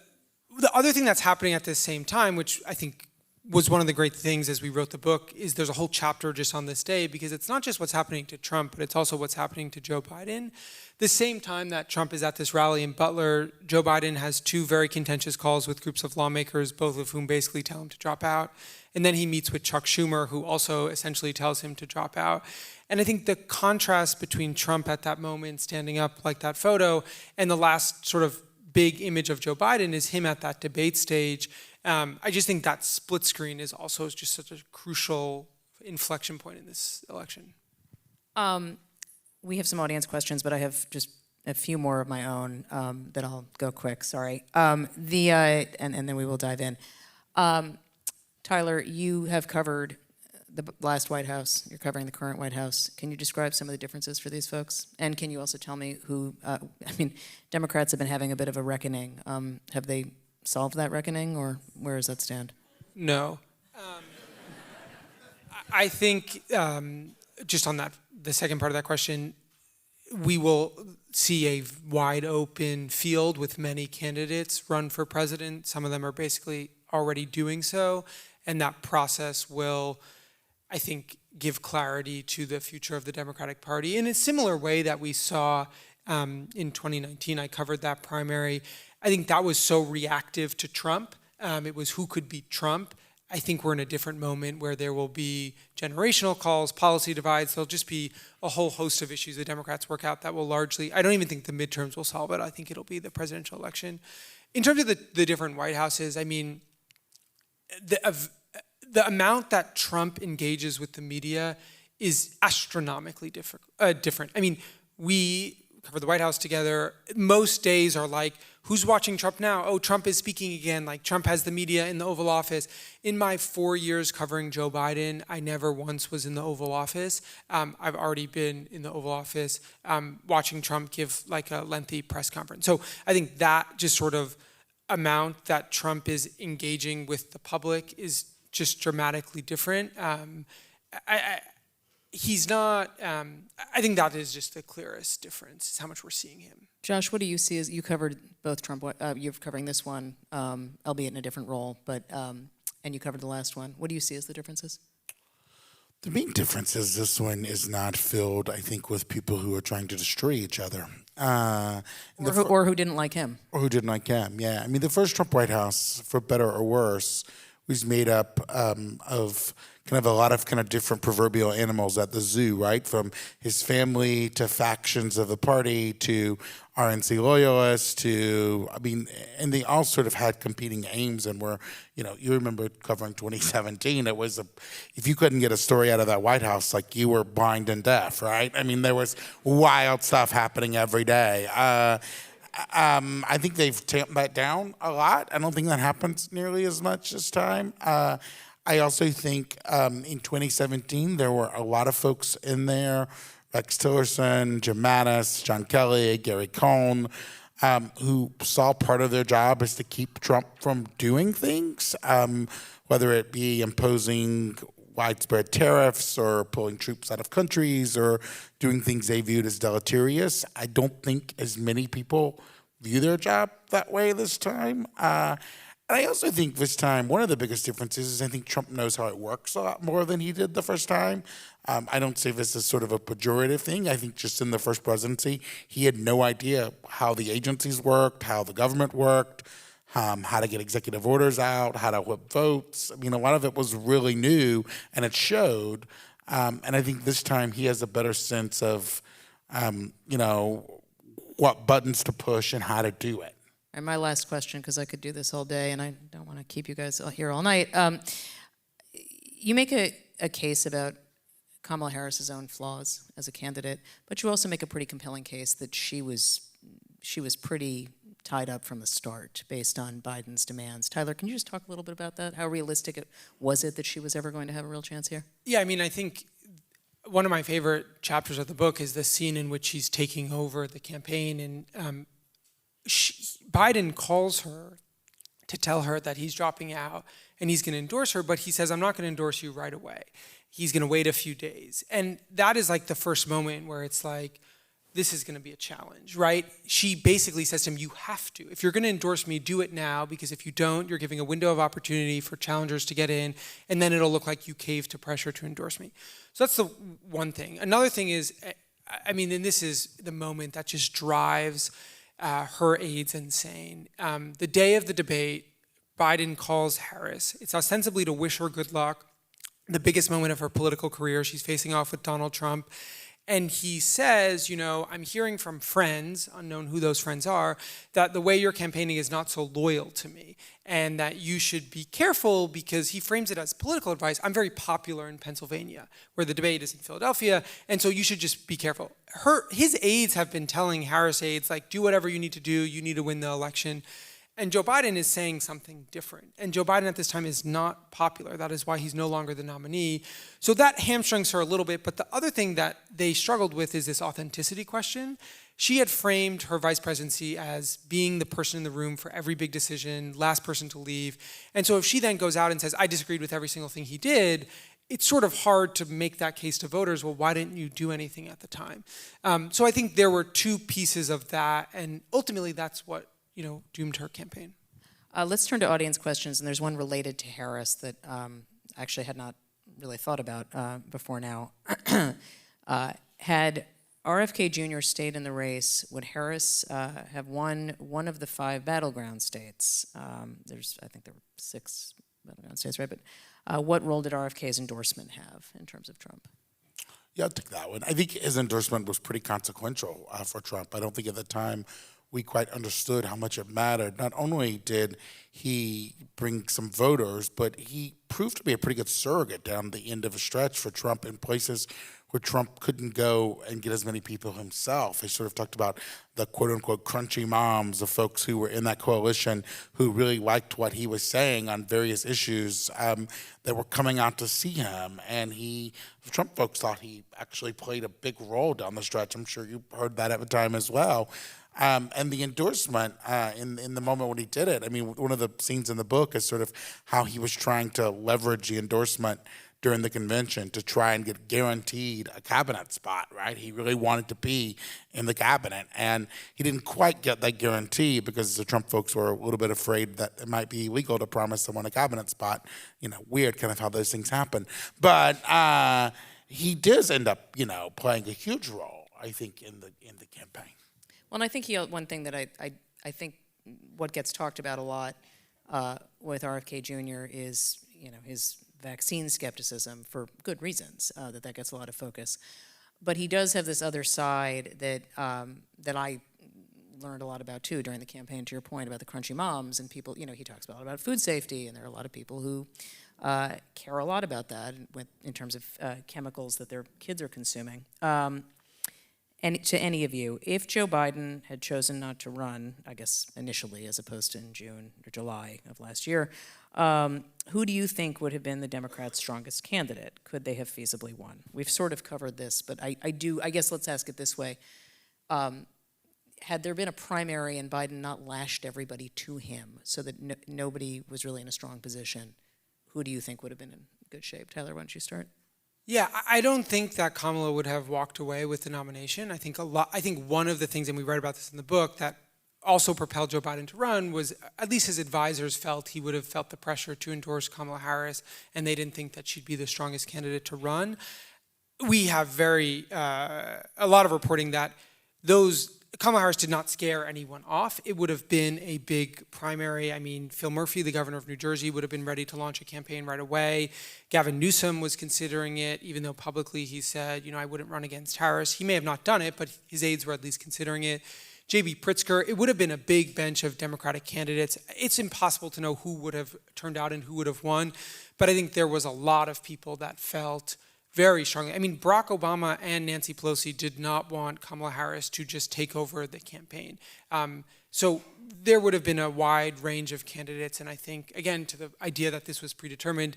Speaker 2: other thing that's happening at the same time, which I think was one of the great things as we wrote the book, is there's a whole chapter just on this day, because it's not just what's happening to Trump, but it's also what's happening to Joe Biden. The same time that Trump is at this rally in Butler, Joe Biden has 2 very contentious calls with groups of lawmakers, both of whom basically tell him to drop out. And then he meets with Chuck Schumer, who also essentially tells him to drop out. And I think the contrast between Trump at that moment standing up like that photo and the last sort of big image of Joe Biden is him at that debate stage. I just think that split screen is also just such a crucial inflection point in this election.
Speaker 1: We have some audience questions, but I have just a few more of my own that I'll go quick, sorry. And then we will dive in. Tyler, you have covered the last White House. You're covering the current White House. Can you describe some of the differences for these folks? And can you also tell me who, Democrats have been having a bit of a reckoning. Have they solved that reckoning, or where does that stand?
Speaker 2: No. I think just on the second part of that question, we will see a wide open field with many candidates run for president. Some of them are basically already doing so, and that process will, I think, give clarity to the future of the Democratic Party in a similar way that we saw in 2019. I covered that primary. I think that was so reactive to Trump. It was who could beat Trump. I think we're in a different moment where there will be generational calls, policy divides. There'll just be a whole host of issues the Democrats work out that will largely, I don't even think the midterms will solve it. I think it'll be the presidential election. In terms of the different White Houses, the amount that Trump engages with the media is astronomically different. I mean, we cover the White House together. Most days are like, who's watching Trump now? Oh, Trump is speaking again. Like, Trump has the media in the Oval Office. In my 4 years covering Joe Biden, I never once was in the Oval Office. I've already been in the Oval Office watching Trump give like a lengthy press conference. So I think that just sort of amount that Trump is engaging with the public is just dramatically different. He's not, I think that is just the clearest difference, is how much we're seeing him.
Speaker 1: Josh, what do you see as, you covered both Trump, you're covering this one, albeit in a different role, but, and you covered the last one. What do you see as the differences?
Speaker 4: The main difference is this one is not filled, I think, with people who are trying to destroy each other.
Speaker 1: Or who didn't like him.
Speaker 4: Or who didn't like him, yeah. I mean, the first Trump White House, for better or worse, was made up of kind of a lot of kind of different proverbial animals at the zoo, right? From his family to factions of the party to RNC loyalists to, I mean, and they all sort of had competing aims and were, you remember covering 2017, it was, if you couldn't get a story out of that White House, like you were blind and deaf, right? I mean, there was wild stuff happening every day. I think they've tamped that down a lot. I don't think that happens nearly as much this time. I also think in 2017, there were a lot of folks in there, Rex Tillerson, Jim Mattis, John Kelly, Gary Cohn, who saw part of their job is to keep Trump from doing things, whether it be imposing widespread tariffs or pulling troops out of countries or doing things they viewed as deleterious. I don't think as many people view their job that way this time. And I also think this time, one of the biggest differences is I think Trump knows how it works a lot more than he did the first time. I don't say this as sort of a pejorative thing. I think just in the first presidency, he had no idea how the agencies worked, how the government worked, how to get executive orders out, how to whip votes. I mean, a lot of it was really new, and it showed. And I think this time he has a better sense of, what buttons to push and how to do it.
Speaker 1: And my last question, because I could do this all day, and I don't want to keep you guys here all night. You make a case about Kamala Harris's own flaws as a candidate, but you also make a pretty compelling case that she was pretty tied up from the start based on Biden's demands. Tyler, can you just talk a little bit about that? How realistic was it that she was ever going to have a real chance here?
Speaker 2: Yeah, I mean, I think one of my favorite chapters of the book is the scene in which she's taking over the campaign, and Biden calls her to tell her that he's dropping out and he's going to endorse her, but he says, I'm not going to endorse you right away. He's going to wait a few days. And that is like the first moment where it's like, this is going to be a challenge, right? She basically says to him, you have to. If you're going to endorse me, do it now, because if you don't, you're giving a window of opportunity for challengers to get in, and then it'll look like you caved to pressure to endorse me. So that's the one thing. Another thing is, I mean, and this is the moment that just drives her aides insane. The day of the debate, Biden calls Harris. It's ostensibly to wish her good luck, the biggest moment of her political career. She's facing off with Donald Trump. And he says, I'm hearing from friends, unknown who those friends are, that the way you're campaigning is not so loyal to me, and that you should be careful, because he frames it as political advice. I'm very popular in Pennsylvania, where the debate is in Philadelphia, and so you should just be careful. His aides have been telling Harris aides, like, do whatever you need to do, you need to win the election. And Joe Biden is saying something different. And Joe Biden at this time is not popular. That is why he's no longer the nominee. So that hamstrings her a little bit. But the other thing that they struggled with is this authenticity question. She had framed her vice presidency as being the person in the room for every big decision, last person to leave. And so if she then goes out and says, I disagreed with every single thing he did, it's sort of hard to make that case to voters. Well, why didn't you do anything at the time? So I think there were two pieces of that. And ultimately, that's what doomed her campaign.
Speaker 1: Let's turn to audience questions, and there's one related to Harris that I actually had not really thought about before now. Had RFK Jr. stayed in the race, would Harris have won one of the 5 battleground states? I think there were 6 battleground states, right? But what role did RFK's endorsement have in terms of Trump?
Speaker 4: Yeah, I'll take that one. I think his endorsement was pretty consequential for Trump. I don't think at the time we quite understood how much it mattered. Not only did he bring some voters, but he proved to be a pretty good surrogate down the end of a stretch for Trump in places where Trump couldn't go and get as many people himself. He sort of talked about the quote-unquote crunchy moms, the folks who were in that coalition who really liked what he was saying on various issues that were coming out to see him. And Trump folks thought he actually played a big role down the stretch. I'm sure you heard that at the time as well. And the endorsement in the moment when he did it, I mean, one of the scenes in the book is sort of how he was trying to leverage the endorsement during the convention to try and get guaranteed a cabinet spot, right? He really wanted to be in the cabinet, and he didn't quite get that guarantee because the Trump folks were a little bit afraid that it might be illegal to promise someone a cabinet spot. Weird kind of how those things happen. But he does end up, playing a huge role, I think, in the campaign.
Speaker 1: Well, and I think one thing that I think what gets talked about a lot with RFK Jr. is, his vaccine skepticism for good reasons, that gets a lot of focus. But he does have this other side that I learned a lot about too during the campaign, to your point about the crunchy moms and people, he talks about food safety, and there are a lot of people who care a lot about that in terms of chemicals that their kids are consuming. And to any of you, if Joe Biden had chosen not to run, I guess initially as opposed to in June or July of last year, who do you think would have been the Democrats' strongest candidate? Could they have feasibly won? We've sort of covered this, but I guess let's ask it this way. Had there been a primary and Biden not lashed everybody to him so that nobody was really in a strong position, who do you think would have been in good shape? Tyler, why don't you start?
Speaker 2: Yeah, I don't think that Kamala would have walked away with the nomination. I think one of the things, and we write about this in the book, that also propelled Joe Biden to run was at least his advisors felt he would have felt the pressure to endorse Kamala Harris, and they didn't think that she'd be the strongest candidate to run. We have a lot of reporting that Kamala Harris did not scare anyone off. It would have been a big primary. I mean, Phil Murphy, the governor of New Jersey, would have been ready to launch a campaign right away. Gavin Newsom was considering it, even though publicly he said, I wouldn't run against Harris. He may have not done it, but his aides were at least considering it. J.B. Pritzker, it would have been a big bench of Democratic candidates. It's impossible to know who would have turned out and who would have won, but I think there was a lot of people that felt very strongly. I mean, Barack Obama and Nancy Pelosi did not want Kamala Harris to just take over the campaign. So there would have been a wide range of candidates, and I think, again, to the idea that this was predetermined,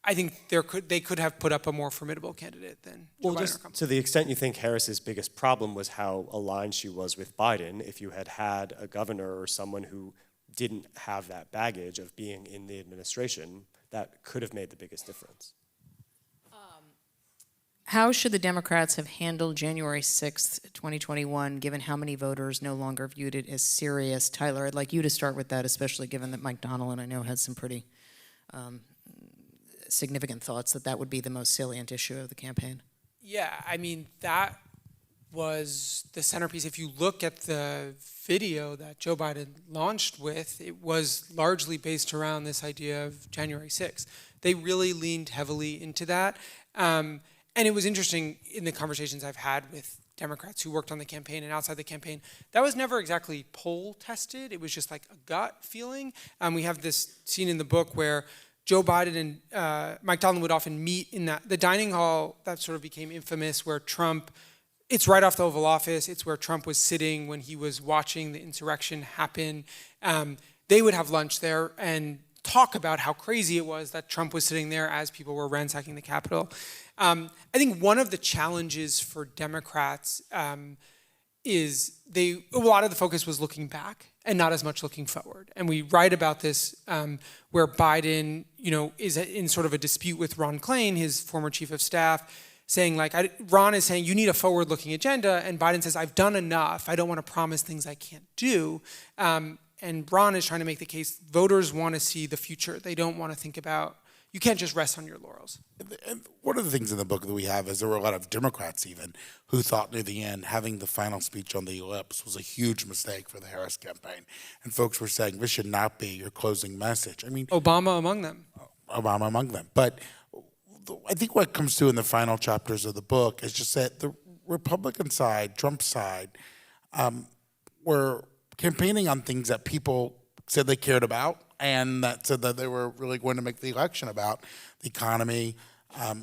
Speaker 2: I think they could have put up a more formidable candidate than Joe Biden or
Speaker 3: just
Speaker 2: Kamala.
Speaker 3: to the extent you think Harris's biggest problem was how aligned she was with Biden, if you had a governor or someone who didn't have that baggage of being in the administration, that could have made the biggest difference.
Speaker 1: How should the Democrats have handled January 6th, 2021, given how many voters no longer viewed it as serious? Tyler, I'd like you to start with that, especially given that Mike Donnellan, I know, had some pretty significant thoughts that would be the most salient issue of the campaign.
Speaker 2: Yeah, I mean, that was the centerpiece. If you look at the video that Joe Biden launched with, it was largely based around this idea of January 6th. They really leaned heavily into that. And it was interesting in the conversations I've had with Democrats who worked on the campaign and outside the campaign, that was never exactly poll tested. It was just like a gut feeling. We have this scene in the book where Joe Biden and Mike Donnellan would often meet in the dining hall that sort of became infamous, where it's right off the Oval Office. It's where Trump was sitting when he was watching the insurrection happen. They would have lunch there and talk about how crazy it was that Trump was sitting there as people were ransacking the Capitol. I think one of the challenges for Democrats is a lot of the focus was looking back and not as much looking forward. And we write about this where Biden, is in sort of a dispute with Ron Klain, his former chief of staff, saying Ron is saying you need a forward-looking agenda, and Biden says I've done enough. I don't want to promise things I can't do. And Ron is trying to make the case voters want to see the future. They don't want to think about. You can't just rest on your laurels.
Speaker 4: And one of the things in the book that we have is there were a lot of Democrats even who thought near the end having the final speech on the ellipse was a huge mistake for the Harris campaign. And folks were saying this should not be your closing message. I mean,
Speaker 2: Obama among them.
Speaker 4: Obama among them. But I think what comes through in the final chapters of the book is just that the Republican side, Trump's side, were campaigning on things that people said they cared about and that said that they were really going to make the election about: the economy,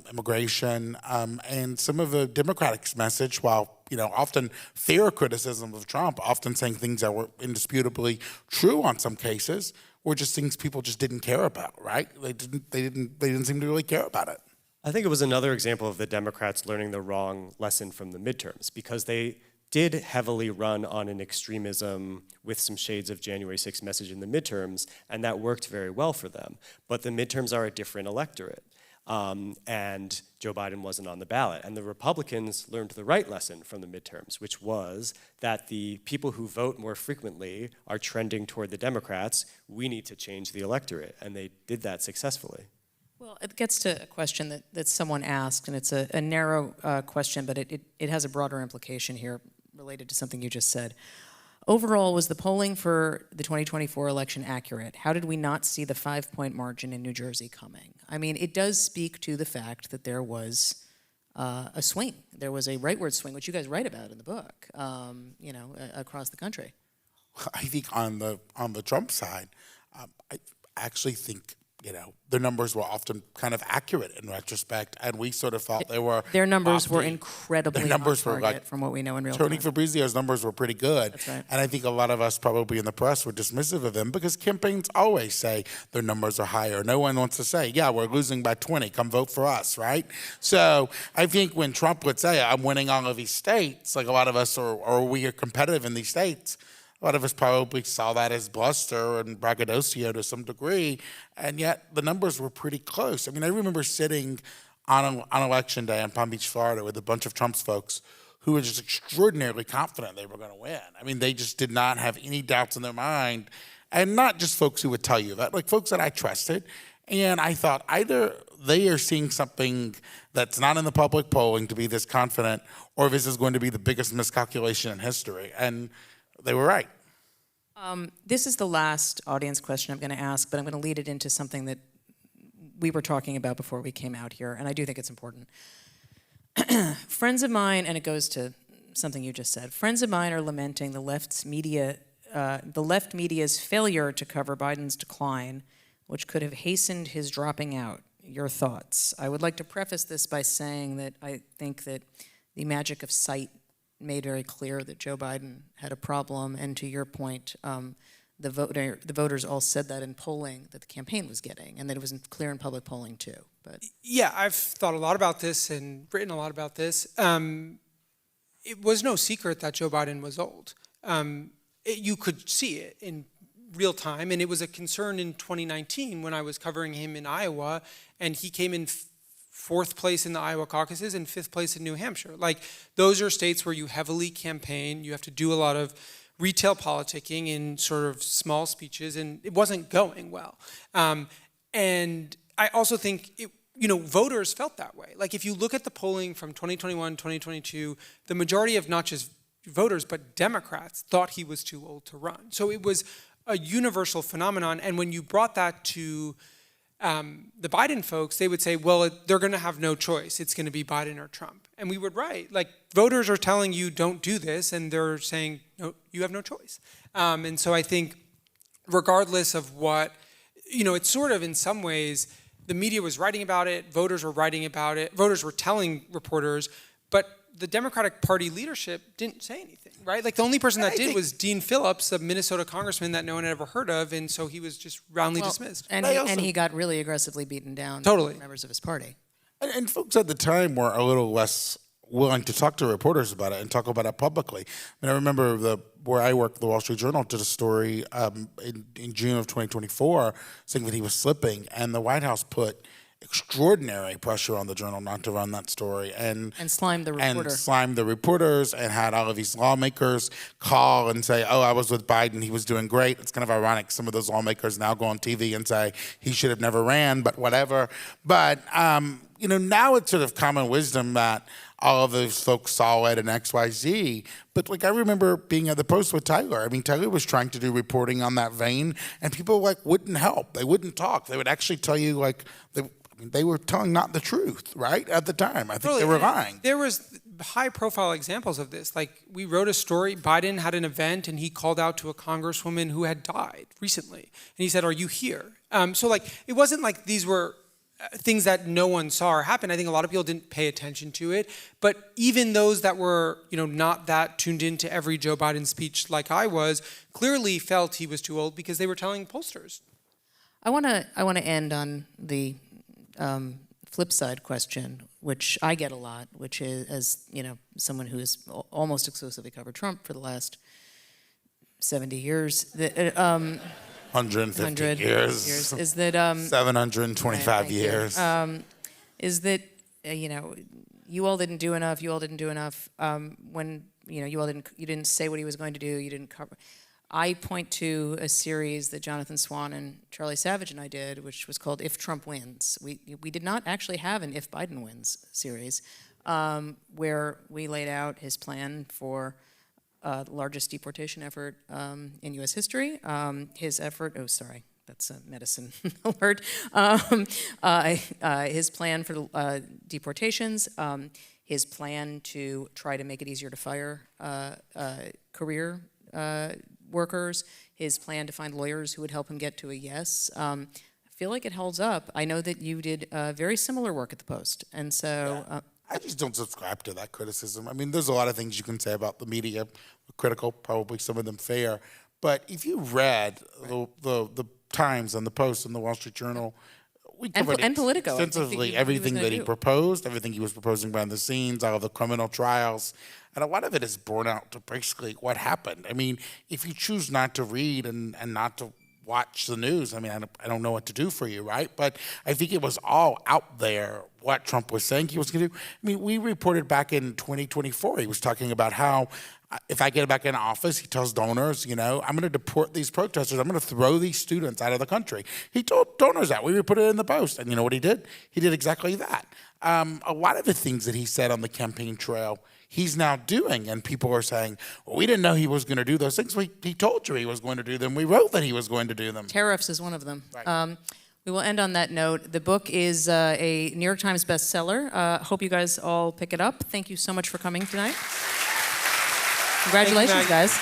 Speaker 4: immigration, and some of the Democratic message, while often fair criticism of Trump, often saying things that were indisputably true on some cases, were just things people just didn't care about, right? They didn't seem to really care about it.
Speaker 3: I think it was another example of the Democrats learning the wrong lesson from the midterms, because they did heavily run on an extremism with some shades of January 6th message in the midterms, and that worked very well for them. But the midterms are a different electorate. And Joe Biden wasn't on the ballot. And the Republicans learned the right lesson from the midterms, which was that the people who vote more frequently are trending toward the Democrats. We need to change the electorate. And they did that successfully.
Speaker 1: Well, it gets to a question that someone asked, and it's a narrow question, but it has a broader implication here related to something you just said. Overall, was the polling for the 2024 election accurate? How did we not see the 5-point margin in New Jersey coming? I mean, it does speak to the fact that there was a swing. There was a rightward swing, which you guys write about in the book, across the country.
Speaker 4: I think on the Trump side, I actually think their numbers were often kind of accurate in retrospect, and we sort of thought they were.
Speaker 1: Their numbers were
Speaker 4: lofty.
Speaker 1: incredibly
Speaker 4: Their numbers
Speaker 1: on
Speaker 4: were
Speaker 1: target
Speaker 4: like
Speaker 1: from what we know in real
Speaker 4: Tony
Speaker 1: time.
Speaker 4: Fabrizio's numbers were pretty good.
Speaker 1: That's right.
Speaker 4: And I think a lot of us probably in the press were dismissive of them because campaigns always say their numbers are higher. No one wants to say, yeah, we're losing by 20, come vote for us, right? So I think when Trump would say, I'm winning all of these states, like a lot of us, or we are competitive in these states, a lot of us probably saw that as bluster and braggadocio to some degree, and yet the numbers were pretty close. I mean, I remember sitting on Election Day in Palm Beach, Florida, with a bunch of Trump's folks who were just extraordinarily confident they were going to win. I mean, they just did not have any doubts in their mind, and not just folks who would tell you that, like folks that I trusted. And I thought either they are seeing something that's not in the public polling to be this confident, or this is going to be the biggest miscalculation in history. And they were right.
Speaker 1: This is the last audience question I'm going to ask, but I'm going to lead it into something that we were talking about before we came out here, and I do think it's important. Friends of mine, and it goes to something you just said, friends of mine are lamenting the left media's failure to cover Biden's decline, which could have hastened his dropping out. Your thoughts? I would like to preface this by saying that I think that the magic of sight made very clear that Joe Biden had a problem, and to your point, the voters all said that in polling that the campaign was getting, and that it was clear in public polling too. But
Speaker 2: yeah, I've thought a lot about this and written a lot about this. It was no secret that Joe Biden was old. You could see it in real time, and it was a concern in 2019 when I was covering him in Iowa, and he came in fourth place in the Iowa caucuses and fifth place in New Hampshire. Like, those are states where you heavily campaign, you have to do a lot of retail politicking in sort of small speeches, and it wasn't going well. And I also think, voters felt that way. Like, if you look at the polling from 2021, 2022, the majority of not just voters, but Democrats thought he was too old to run. So it was a universal phenomenon, and when you brought that to the Biden folks, they would say, well, they're going to have no choice. It's going to be Biden or Trump. And we would write, like, voters are telling you don't do this, and they're saying, no, you have no choice. And so I think regardless of what, it's sort of in some ways, the media was writing about it, voters were writing about it, voters were telling reporters, but the Democratic Party leadership didn't say anything, right? Like, the only person that did was Dean Phillips, a Minnesota congressman that no one had ever heard of, and so he was just roundly dismissed.
Speaker 1: And he got really aggressively beaten down
Speaker 2: Totally.
Speaker 1: by members of his party.
Speaker 4: And folks at the time were a little less willing to talk to reporters about it and talk about it publicly. I mean, I remember where I worked, the Wall Street Journal did a story in June of 2024 saying that he was slipping, and the White House put extraordinary pressure on the Journal not to run that story, and
Speaker 1: slimed the reporter.
Speaker 4: And slimed the reporters, and had all of these lawmakers call and say, oh, I was with Biden, he was doing great. It's kind of ironic. Some of those lawmakers now go on TV and say he should have never ran, but whatever. But, now it's sort of common wisdom that all of those folks saw it and XYZ. But I remember being at the Post with Tyler. I mean, Tyler was trying to do reporting on that vein, and people wouldn't help. They wouldn't talk. They would actually tell you they were telling not the truth, right? At the time. I think they were lying.
Speaker 2: There was high-profile examples of this. Like, we wrote a story, Biden had an event, and he called out to a congresswoman who had died recently. And he said, "Are you here?" So, like, it wasn't like these were things that no one saw or happen. I think a lot of people didn't pay attention to it. But even those that were, not that tuned into every Joe Biden speech like I was, clearly felt he was too old because they were telling pollsters.
Speaker 1: I want to end on the flip side question, which I get a lot, which is, as someone who has almost exclusively covered Trump for the last 70 years, that
Speaker 4: 150 years,
Speaker 1: is that
Speaker 4: 725 years.
Speaker 1: Is that you all didn't do enough. You all didn't do enough. When you didn't say what he was going to do. You didn't cover. I point to a series that Jonathan Swan and Charlie Savage and I did, which was called "If Trump Wins." We did not actually have an "If Biden Wins" series, where we laid out his plan for the largest deportation effort in U.S. history. His effort. Oh, sorry, that's a medicine alert. His plan for deportations. His plan to try to make it easier to fire career workers, his plan to find lawyers who would help him get to a yes. I feel like it holds up. I know that you did very similar work at the Post, and so...
Speaker 4: I just don't subscribe to that criticism. I mean, there's a lot of things you can say about the media, critical, probably some of them fair, but if you read the Times and the Post and the Wall Street Journal, we covered
Speaker 1: and Politico,
Speaker 4: extensively everything that he proposed, everything he was proposing behind the scenes, all of the criminal trials. And a lot of it is borne out to basically what happened. I mean, if you choose not to read and not to watch the news, I mean, I don't know what to do for you, right? But I think it was all out there what Trump was saying he was going to do. I mean, we reported back in 2024, he was talking about how if I get back in office, he tells donors, I'm going to deport these protesters. I'm going to throw these students out of the country. He told donors that. We reported it in the Post. And you know what he did? He did exactly that. A lot of the things that he said on the campaign trail, he's now doing, and people are saying, well, we didn't know he was going to do those things. He told you he was going to do them. We wrote that he was going to do them.
Speaker 1: Tariffs is one of them.
Speaker 4: Right.
Speaker 1: We will end on that note. The book is a New York Times bestseller. Hope you guys all pick it up. Thank you so much for coming tonight. Congratulations, guys.